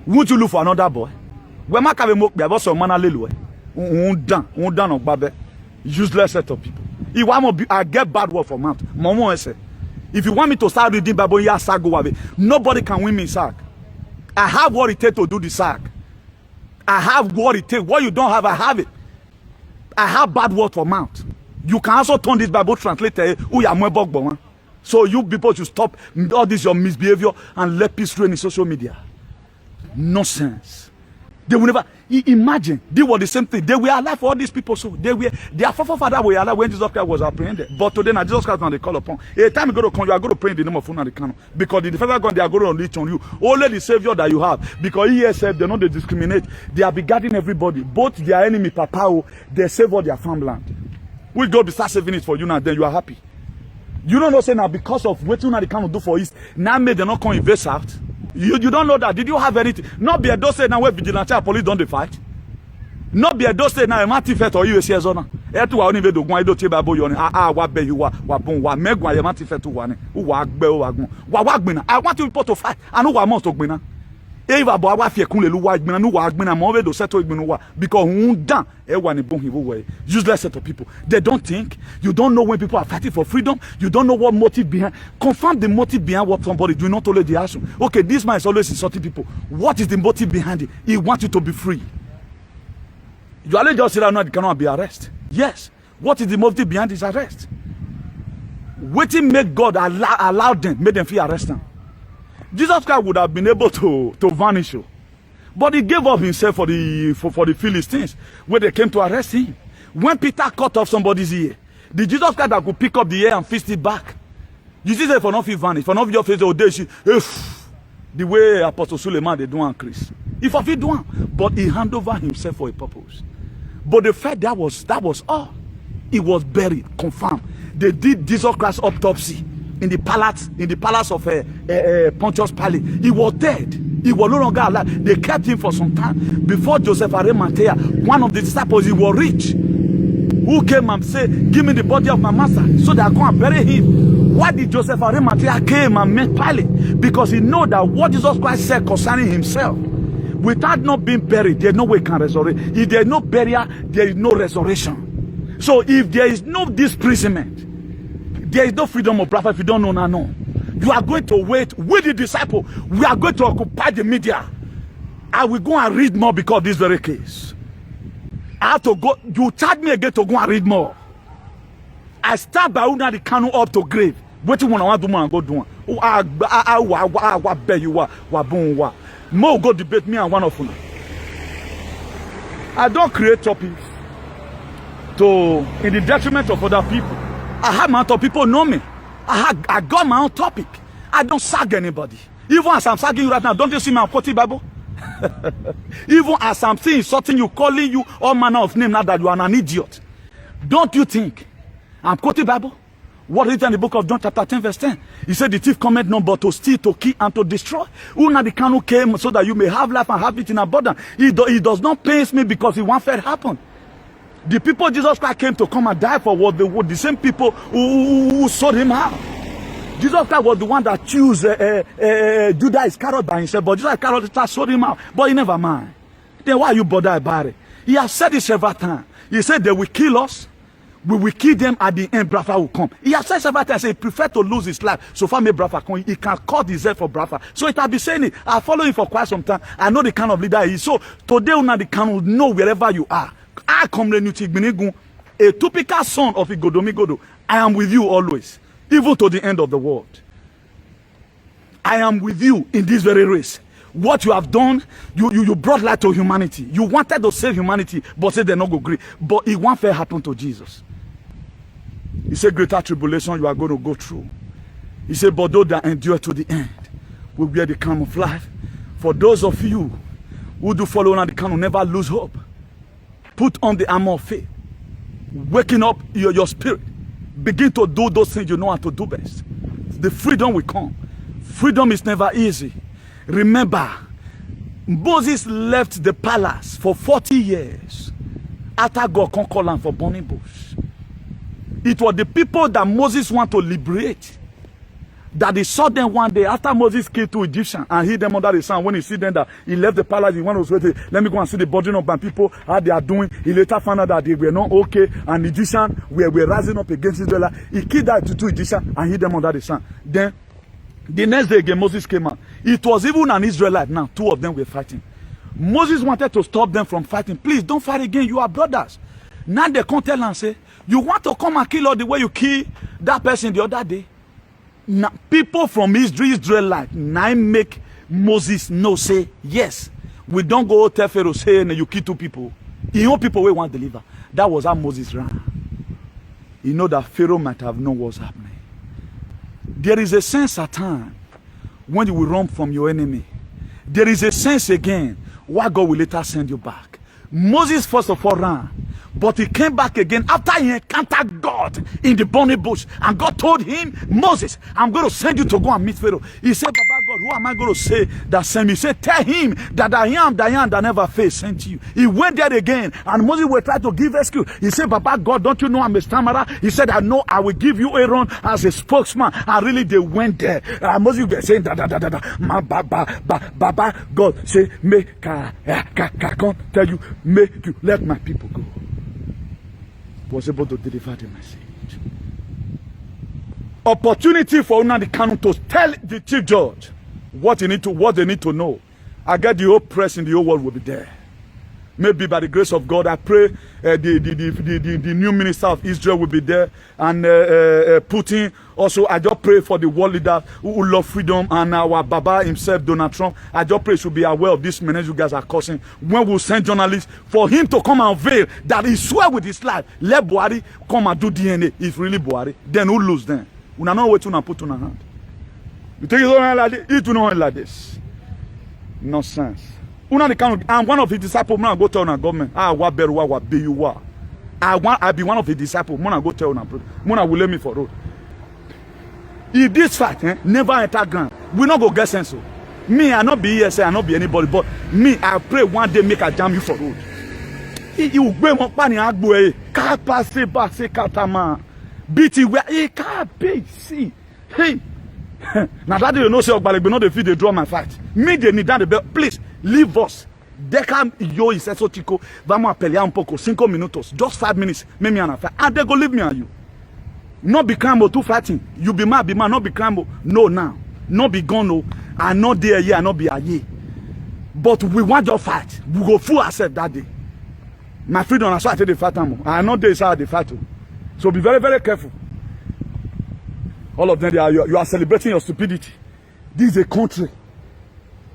Won't you look for another boy? When my have mock be about some man lelu. Done on babe. Useless set of people. If I get bad word from mouth. Momo say. If you want me to start reading Bible, yeah, sack go away. Nobody can win me sack. I have what it takes to do the sack. I have what it takes. What you don't have, I have it. I have bad word for mouth. You can also turn this Bible translator. So you people should stop all this your misbehavior and let peace reign in social media. Nonsense. They will never imagine. They were the same thing. They were alive for all these people. So their forefathers were alive when Jesus Christ was apprehended. But today now Jesus Christ now they call upon. A time you go to come, you are going to pray in the name of Funa the Canon. Because the federal government they are going to unleash on you. Only the savior that you have. Because ESF they know they discriminate. They are beguarding everybody. Both their enemy Papao, they save all their farmland. We go to start saving it for you now, then you are happy. You don't know say now because of what Funa the Canon do for East, now made they not come invest out. You don't know that. Did you have anything? Not be a dose now where vigilante police don't they fight. Not be a dose now a mati fet or USA zona. Etu wa only do gwan do tie babo yo ni wa be you wa bon wa megwan ye mati fet wa ni wa gbe wa gun wa gbina. I want you people to fight. I know wa must to gbina. Eva bo wa fie kun le lu wa gbina no wa gbina mo we do settle gbinu wa because hun dan e wa ni bon hiwo way. Useless set of people. They don't think. You don't know when people are fighting for freedom. You don't know what motive behind. Confirm the motive behind what somebody do, not only the action. Okay, this man is always insulting people. What is the motive behind it? He wants you to be free. You only just say that no, cannot be arrested. Yes. What is the motive behind his arrest? Waiting make God allow them, make them feel arrested. Jesus Christ would have been able to vanish you. But he gave up himself for the Philistines when they came to arrest him. When Peter cut off somebody's ear, the Jesus Christ that could pick up the ear and fist it back. You see, for not vanish, for not your face, the way Apostle Suleiman they do increase. If of it do, but he handed over himself for a purpose. But the fact that was all. He was buried, confirmed. They did Jesus Christ autopsy in the palace of Pontius Pilate. He was dead. He was no longer alive. They kept him for some time. Before Joseph Arimathea, one of the disciples, he was rich, who came and said, give me the body of my master so that I go and bury him. Why did Joseph Arimathea came and met Pilate? Because he know that what Jesus Christ said concerning himself, without not being buried, there's no way he can resurrect. If there is no burial, there is no resurrection. So if there is no disprisonment, there is no freedom of breath. If you don't know now, no. You are going to wait with the disciple. We are going to occupy the media. I will go and read more because of this very case. I have to go. You charge me again to go and read more. I start by Una the Canon up to grave. What you want to do and go do. I bet you wa. More go debate me and one of Una. I don't create topics in the detriment of other people. I have my own people know me. I got my own topic. I don't sag anybody. Even as I'm sagging you right now, don't you see my quoting Bible? Even as I'm saying something, you calling you all manner of name now that you are an idiot. Don't you think I'm quoting Bible? What is it in the book of John chapter 10 verse 10? He said the thief cometh not but to steal, to kill, and to destroy. Una the Canon came so that you may have life and have it in abundance. He does not pains me because he wants fair happen. The people Jesus Christ came to come and die for was the same people who sold him out. Jesus Christ was the one that chose Judas Iscariot by himself, but Judas Iscariot sold him out. But he never mind. Then why you bother about it? He has said it several times. He said they will kill us. We will kill them at the end. Brafa will come. He has said several times. He prefer to lose his life. So far, may Brafa come. He can cut his head for Brafa. So it has been saying it. I follow him for quite some time. I know the kind of leader he is. So today, Una the Canon know wherever you are. I come a typical son of Igodomigodo. I am with you always, even to the end of the world. I am with you in this very race. What you have done, you brought light to humanity. You wanted to save humanity, but say they're not going to agree. But it won't fair happen to Jesus. He said, greater tribulation you are going to go through. He said, but those that endure to the end will bear the crown of life. For those of you who do follow on the crown will never lose hope. Put on the armor of faith. Waking up your spirit. Begin to do those things you know how to do best. The freedom will come. Freedom is never easy. Remember, Moses left the palace for 40 years after God conquered land for burning bush. It was the people that Moses wanted to liberate that he saw them one day after Moses came to Egyptians and hid them under the sun. When he see them that he left the palace, he went to say, let me go and see the burden of my people, how they are doing. He later found out that they were not okay and Egyptians were rising up against Israel. He killed that to two Egyptians and hid them under the sun. Then the next day again Moses came out. It was even an Israelite now. Two of them were fighting. Moses wanted to stop them from fighting. Please don't fight again. You are brothers. Now they come tell and say, you want to come and kill all the way you kill that person the other day? Now, people from Israelite now make Moses no say, yes, we don't go tell Pharaoh saying you kill two people. You know people we want to deliver. That was how Moses ran. You know that Pharaoh might have known what's happening. There is a sense at time when you will run from your enemy. There is a sense again why God will later send you back. Moses first of all ran. But he came back again after he encountered God in the burning bush. And God told him, Moses, I'm going to send you to go and meet Pharaoh. He said, Baba God, who am I going to say that sent me? He said, tell him that I am that never failed sent you. He went there again. And Moses will try to give excuse. He said, Baba God, don't you know I'm a stammerer? He said, I know I will give you Aaron as a spokesman. And really they went there. Moses was saying, Baba God say, make I can't tell you, make you let my people go. Was able to deliver the message. Opportunity for Nnamdi Kanu to tell the chief judge what they need to know. I get the whole press in the whole world will be there. Maybe by the grace of God, I pray the new minister of Israel will be there, and Putin also. I just pray for the world leaders who love freedom, and our Baba himself, Donald Trump. I just pray should be aware of this menace you guys are causing. When we send journalists for him to come and veil that he swear with his life, let Buhari come and do DNA. If really Buhari, then who lose then? We don't know what to put on our hand. You think it's only like this? It will not like this. Nonsense. I'm one of his disciples. I'm go tell our government. What better what be you are. I be one of his disciples. I'm go tell our brother. Will let me for road. If this fight never enter ground, we not go get sense. Me, I not be ESA, I not be anybody, but me, I pray one day make a jam you for road. You go mon pani agbo can't pass katama. Beat it where he can't pay. See, hey. Now that you know say Ogbalegbe no dey fit dey draw my fight. Me dey need the belt. Please leave us. Deca yo is eso chico. Vamos a pelear un poco. 5 minutos. Just 5 minutes. Make me an affair. And they go leave me and you. Not be crime two fighting. You be mad, not be crime. No now. Not be gone no. I not there here, I not be here. But we want your fight. We go full ourselves that day. My freedom is why I take the fight. I not there is how they fight. So be very, very careful. All of them, you are celebrating your stupidity. This is a country.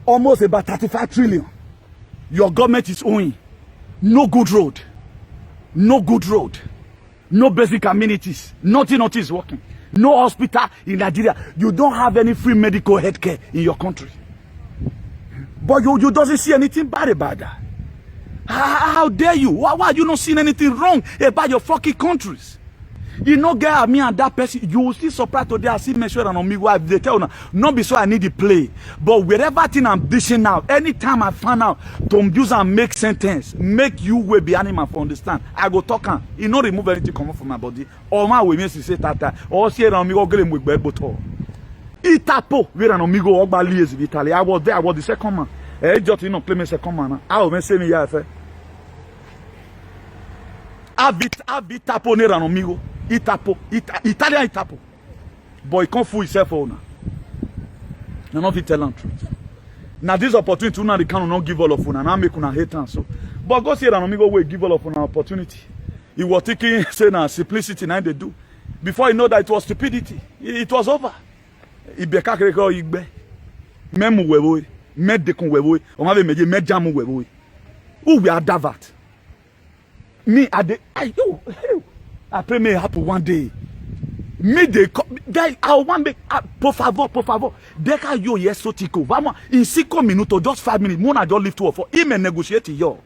Almost about 35 trillion. Your government is owing. No good road. No good road. No basic amenities. Nothing is working. No hospital in Nigeria. You don't have any free medical health care in your country. But you doesn't see anything bad about that. How dare you? Why are you not seeing anything wrong about your fucking countries? You know, get me and that person, you will still surprise today. I see measure and on me wife. They tell you, not be so I need to play. But wherever thing I'm dishing out, anytime I find out to use and make sentence, make you will be animal for understand. I go talk and you not remove anything come from my body. Or my way me say tata. Or see on me go get him with beboto. Itapo, we ran on me go over liaise with Italy. I was there. I was the second man. Just you know, claim me second man. I will say me here. Abi tapo ne ran on me go. Itapo, Italian Itapo. But he can't fool himself for now. You're not telling the truth. Now this opportunity, now they cannot give all of una. Now make una hate and so. But God said, "I'm go give all of una opportunity." He was thinking, say now simplicity, now they do. Before you know that it was stupidity, it was over. met de kon wewe, on avait meje met jamu wewe. Who we are davat. Me at the I pray may happen one day. Me de guys, I want make por favor. Deka yo yeso tiko. Vamos in 5 minutos, just 5 minutes. Mona just leave 2 or 4. He may negotiate yo.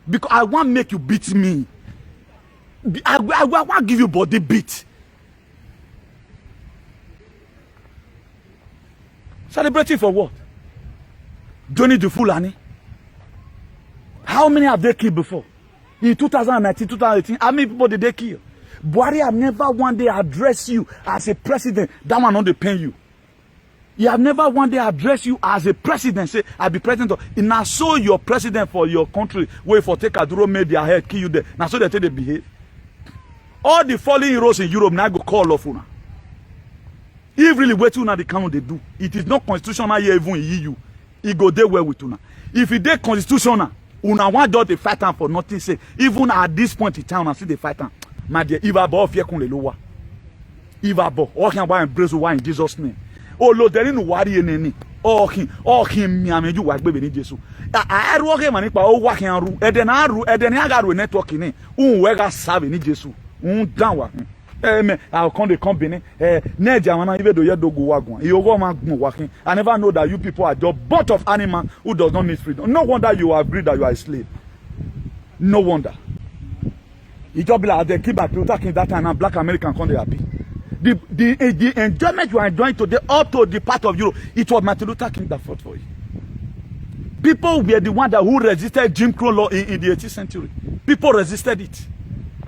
Because I want make you beat me. I want give you body beat. Celebrating for what? Johnny the Fulani. How many have they killed before? In 2019, 2018, how many people did they kill? Buhari have never one day addressed you as a president. That one not dey pain you. He have never one day addressed you as a president. Say, I be president. Now so your president for your country, wait for take Aduro made their head, kill you there. Now so they take they behave. All the fallen heroes in Europe now go call off una. If really what una the count they do, it is not constitutional here even in EU. It go there well with una. If it dey constitutional, una want just to fight am for nothing. Say even at this point in time, I see the fight am. My dear, if I bought fear kun le lowa. If I bought, all can buy and praise one in Jesus' name. Oh Lord, there is no worry in any. All him me ame you work baby in Jesus. I work him and oh work him ru. Eden I got network in. Wega serve in Jesus. Down work. I'll come the company. Neja wana even do yedo go wagon. You go man working. I never know that you people are just bunch of animal who does not need freedom. No wonder you agree that you are a slave. No wonder. It just be like they keep back talking that time and black American come they happy. The enjoyment you are enjoying today up to the part of Europe, it was Martin Luther King that fought for it. People were the one that who resisted Jim Crow law in the 18th century. People resisted it.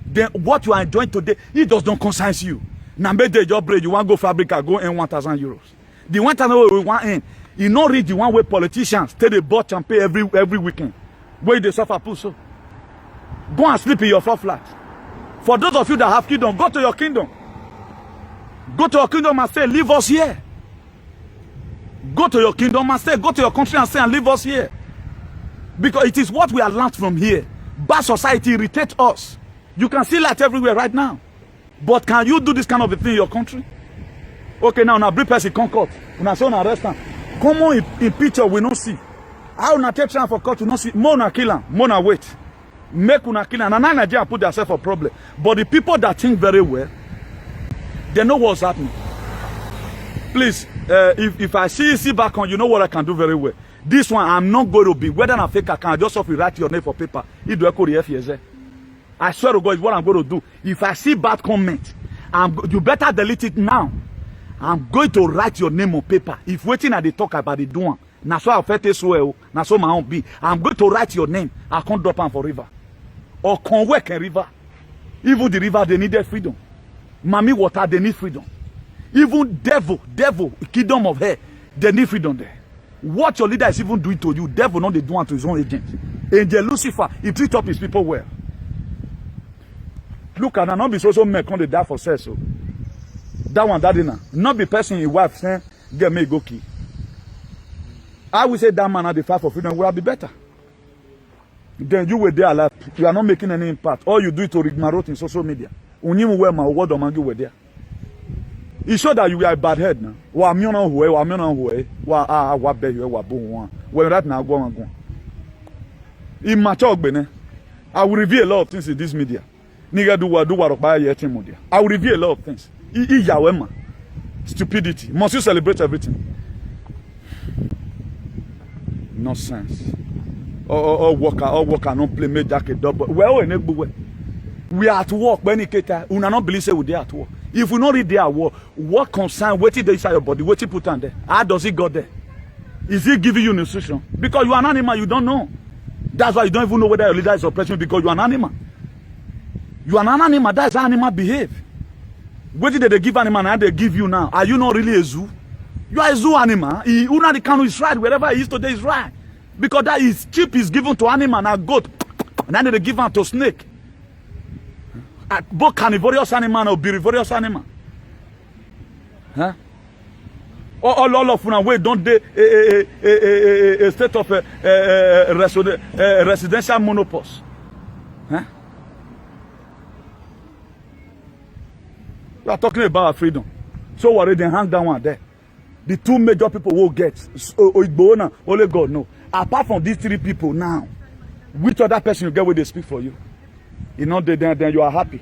Then what you are enjoying today, it does not concern you. Now make the job break, you want to go fabric and go in 1,000 euros. The 1,000 we want in, you not read the one way politicians take the bought and pay every weekend. Where they suffer pull so. Go and sleep in your floor flat. For those of you that have kingdom, go to your kingdom. Go to your kingdom and say, leave us here. Go to your kingdom and say, go to your country and say, and leave us here. Because it is what we have learned from here. Bad society irritates us. You can see that everywhere right now. But can you do this kind of a thing in your country? Okay, now bring person Concord. Una say una arrest am. Come on in picture we don't see. How una take time for court to not see? More na kill am, more na wait. Make una kill am. And now Nigeria put themselves for problem. But the people that think very well, they know what's happening. Please, if I see back on, you know what I can do very well. This one, I'm not going to be, whether I'm fake account, just have to write your name for paper. I swear to God, is what I'm going to do. If I see bad comment, you better delete it now. I'm going to write your name on paper. If waiting at the talk about the doing, now so I'll fit this well, now so my own be. I'm going to write your name. I can't drop on for river. Or can work a river. Even the river, they needed freedom. Mommy water, they need freedom. Even devil, kingdom of hell, they need freedom there. What your leader is even doing to you, devil not they do unto his own agent. Angel Lucifer, he treat up his people well. Look at not be so men come they die for sex. So that one, that dinner. Not be person his wife saying, get me go key. I will say that man at the fight for freedom will be better. Then you were there alive. You are not making any impact. All you do is to rigmarole in social media. Unimu where my word of you were there. It showed that you are a bad head now. Wa mi ona huwe, wa mi ona huwe, wa be you wa bo one. When that now go and go. Immature gbene. I will reveal a lot of things in this media. Nigga do what by yet media. I will reveal a lot of things. Yawema. Stupidity. Must you celebrate everything? Nonsense. All worker, no play make jacket double. We are at work when it una not believe say we dey at work. If we not read there what concern waiting there inside your body, waiting put on there. How does it go there? Is he giving you instruction? Because you are an animal, you don't know. That's why you don't even know whether your leader is oppressing because you are an animal. You are an animal, that's how animal behave. What did they give animal and they give you now? Are you not really a zoo? You are a zoo animal. Una the canoe is right, wherever he is today is right. Because that is cheap is given to animal and goat. And then they give them to snake. Both carnivorous animal or herbivorous animal. Huh? All of them way don't they a state of residential monopause. Huh? We are talking about freedom. So worried they hang that one there. The two major people will get Oigbona, only God know. Apart from these three people now, which other person you get where they speak for you? You know, then you are happy.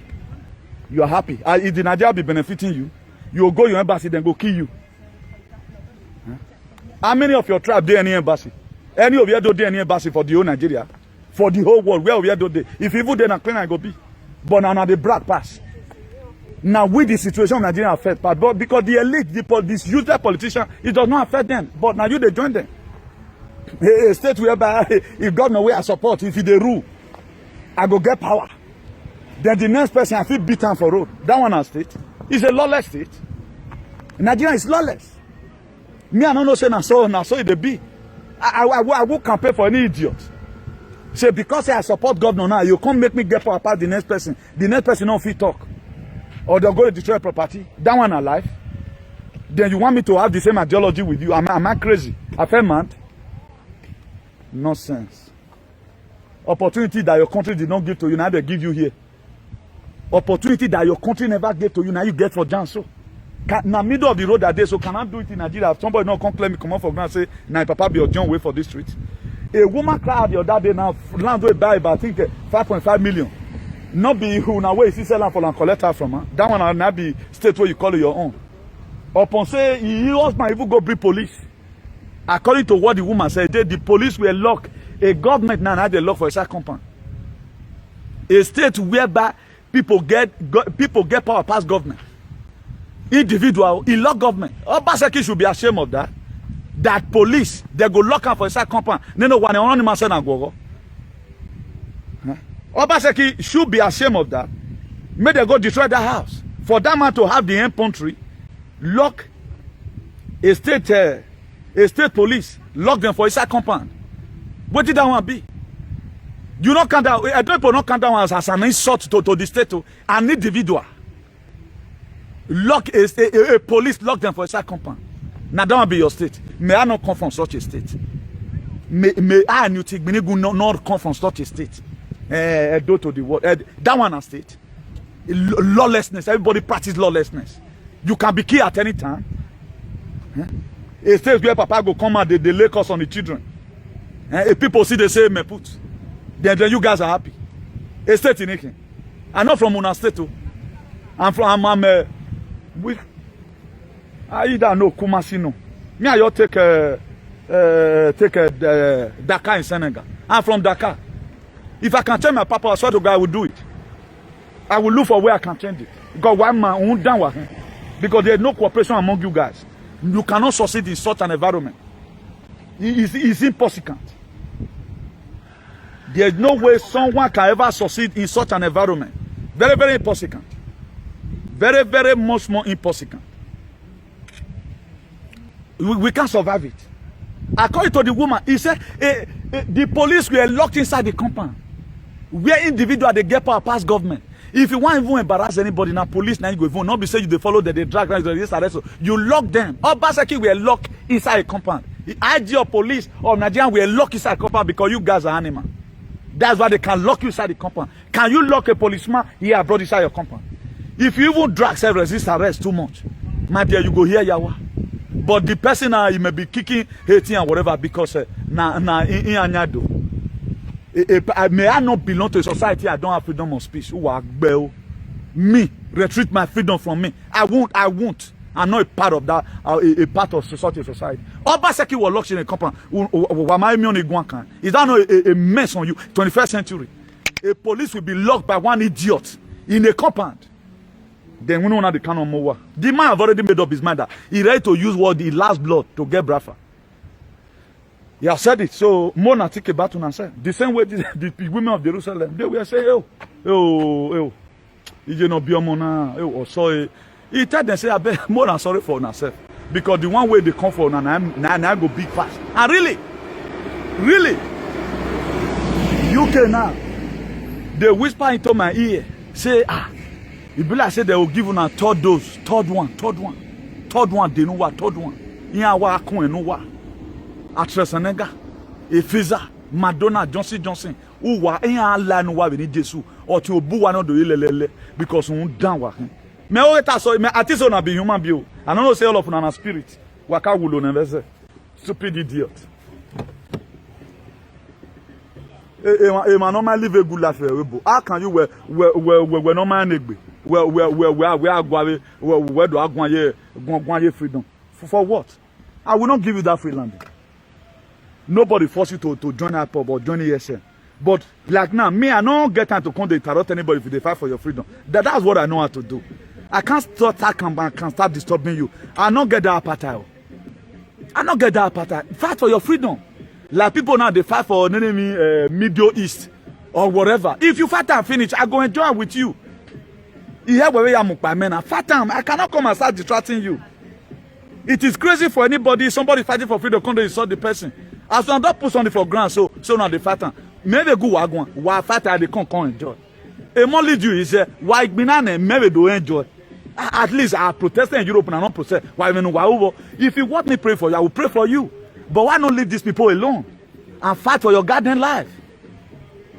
You are happy. If the Nigeria be benefiting you, you will go your embassy, then go kill you. Huh? How many of your tribe do any embassy? Any of you do any embassy for the whole Nigeria? For the whole world, where we do they? If even then, clean I go be. But now the black pass. Now with the situation of Nigeria affect, but because the elite, this useless politician, it does not affect them. But now you they join them. A state whereby if God no way I support, if they rule, I go get power. Then the next person I feel beaten for road. That one a state. It's a lawless state. Nigeria is lawless. Me I don't know say na so it be. I will campaign for any idiot. Say because I support governor now, you can't make me get power past the next person. The next person don't fit talk. Or they'll go to destroy property. That one alive. Then you want me to have the same ideology with you? Am I crazy? I feel mad. Nonsense. Opportunity that your country did not give to you, now they give you here. Opportunity that your country never gave to you, now you get for Janso. Now middle of the road that day, so can I do it in Nigeria? If somebody not come claim me, come on for ground and say, now Papa be your John way for this street. A woman cried the other day now, land will buy about I think 5.5 million. Not be who now where you see sell for and collect her from her. That one will not be state where you call it your own. Upon say he husband even go bring police. According to what the woman said, the police were locked. A government now had a lock for a certain compound. A state whereby people get power past government. Individual, he lock government. Obaseki should be ashamed of that. That police, they go lock up for a certain compound. No one on man say na go. Obaseki should be ashamed of that. May they go destroy that house. For that man to have the infantry, lock a state police, lock them for a certain compound. What did that one be? You not count down, I don't not count down as an insult to the state, an individual. Lock a police, lock them for a certain compound. Now that will be your state. May I not come from such a state? May I and you take me not come from such a state? Do to the world. That one a state. Lawlessness. Everybody practice lawlessness. You can be killed at any time. A state where Papa go come out, they lay curse on the children. If people see they say me put, then you guys are happy. A state in Ike. I'm not from Una State. I'm I either know Kumasi no. Me I you take Dakar in Senegal. I'm from Dakar. If I can tell my papa, I swear to God, I will do it. I will look for where I can change it. Because one man won't down with him. Because there is no cooperation among you guys. You cannot succeed in such an environment. It's impossible. There is no way someone can ever succeed in such an environment. Very, very impossible. Very, very much more impossible. We can't survive it. According to the woman, he said the police were locked inside the compound. Where individual they get power past government. If you want even embarrass anybody, now police now you go even not be say you they follow that they drag right this arrest. You lock them. Obaseki were locked inside a compound. The IG or police or Nigerian were locked inside a compound because you guys are animal. That's why they can lock you inside the compound. Can you lock a policeman here abroad inside your compound? If you even drag self-resist arrest too much, my dear, you go hear yawa. But the person he may be kicking, hating and whatever because may I not belong to a society I don't have freedom of speech. Me retreat my freedom from me. I won't. I'm not a part of that. A part of society. Obaseki was locked in a compound. Is that not a mess on you? 21st century. A police will be locked by one idiot in a compound. Then we know how the canon more. The man have already made up his mind that he ready to use what the last blood to get Brafa. He has said it. So more than take a battle and say the same way the women of Jerusalem they will say, you know, be a mona, or sorry. He tell them say, I bet more than sorry for yourself because the one way they come for now go big fast. And really, UK now they whisper into my ear say it be like say they will give you a third dose, third one. They know what third one. Iya wa akun enu wa. Atresenega, Efiza, Madonna, Johnson. Who wa iya ala nu wa we ni Jesu. Or ti obu wa no do lelele because un down wa. Me o ta so me artist na be human being. I don't know say all of una na spirit. Waka wulo neveze. Stupid idiot. Man, no man live a good life. How can you we no man negbe? Where do I go freedom? For what? I will not give you that free land. Nobody force you to join IPOB or join ESN. But like now, me, I don't get time to come to interrupt anybody if they fight for your freedom. That's what I know how to do. I can't start I can start disturbing you. I don't get that appetite. I don't get that appetite. Fight for your freedom. Like people now, they fight for enemy Middle East or whatever. If you fight and finish, I go enjoy with you. Fight time. I cannot come and start distracting you. It is crazy for anybody, somebody fighting for freedom, come to insult the person. As long as don't put something for ground, so now they fight time. Maybe go wagwan, why fight they can't enjoy. A more lead you is why binane maybe do enjoy. At least I protest in Europe and I don't protest. Why if you want me to pray for you, I will pray for you. But why not leave these people alone and fight for your garden life?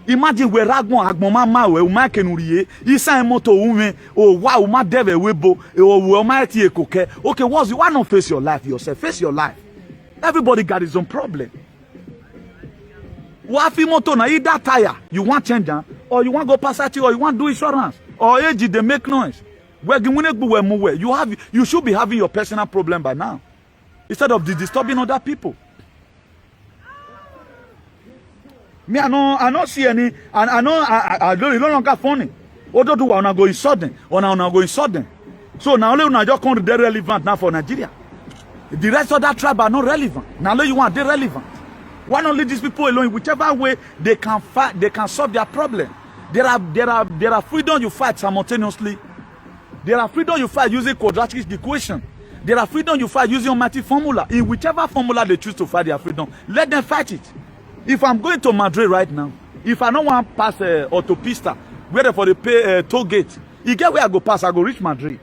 Imagine where Ragwan Agmoma we umakenuriye, isa moto ume, or wow, ma deve webo, or mighty coke. Okay, why not face your life yourself? Face your life. Everybody got his own problem. Wafi moto na either tire, you want change, or you want go pass at you, or you want do insurance, or age they make noise. You should be having your personal problem by now, instead of disturbing other people. Me, I don't see any, and I don't longer funny. Although do I go in sudden, or now go in sudden. So now only just come to relevant now for Nigeria. The rest of that tribe are not relevant. Now you want they relevant. Why not leave these people alone? Whichever way they can fight, they can solve their problem. There are freedom you fight simultaneously. There are freedom you fight using quadratic equation. There are freedom you fight using almighty formula. In whichever formula they choose to fight their freedom, let them fight it. If I'm going to Madrid right now, if I don't want to pass autopista, whether for the pay toll gate, you get where I go pass, I go reach Madrid.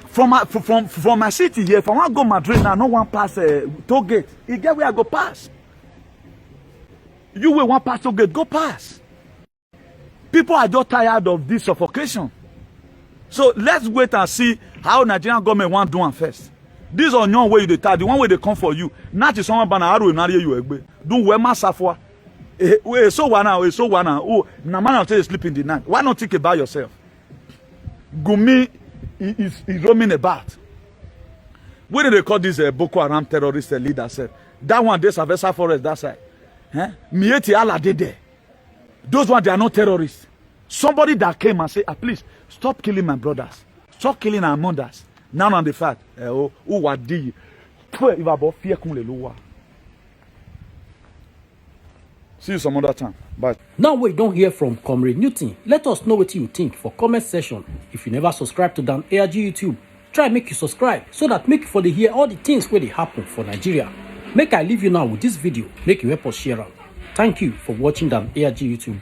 From my city here, if I want to go Madrid now, I don't want to pass toll gate. You get where I go pass. You will want pass toll gate, go pass. People are just tired of this suffocation. So let's wait and see how Nigerian government want to do it first. This on your way they tell the one way they come for you. Not to someone banana how will you do we massafwa. So one now. Oh, na man until you sleep in the night. Why not think about yourself? Gumi is roaming about. What did they call this Boko Haram terrorist leader said? That one they Savessa Forest that side. Mieti Allah did there. Those ones they are not terrorists. Somebody that came and said, please stop killing my brothers. Stop killing our mothers. Now on the fact, who were the see you some other time. Bye. Now we don't hear from Comrade Newton. Let us know what you think for comment section. If you never subscribe to Dan ARG YouTube, try make you subscribe so that make you for the hear all the things where they happen for Nigeria. Make I leave you now with this video. Make you help us share out. Thank you for watching Dan ARG YouTube.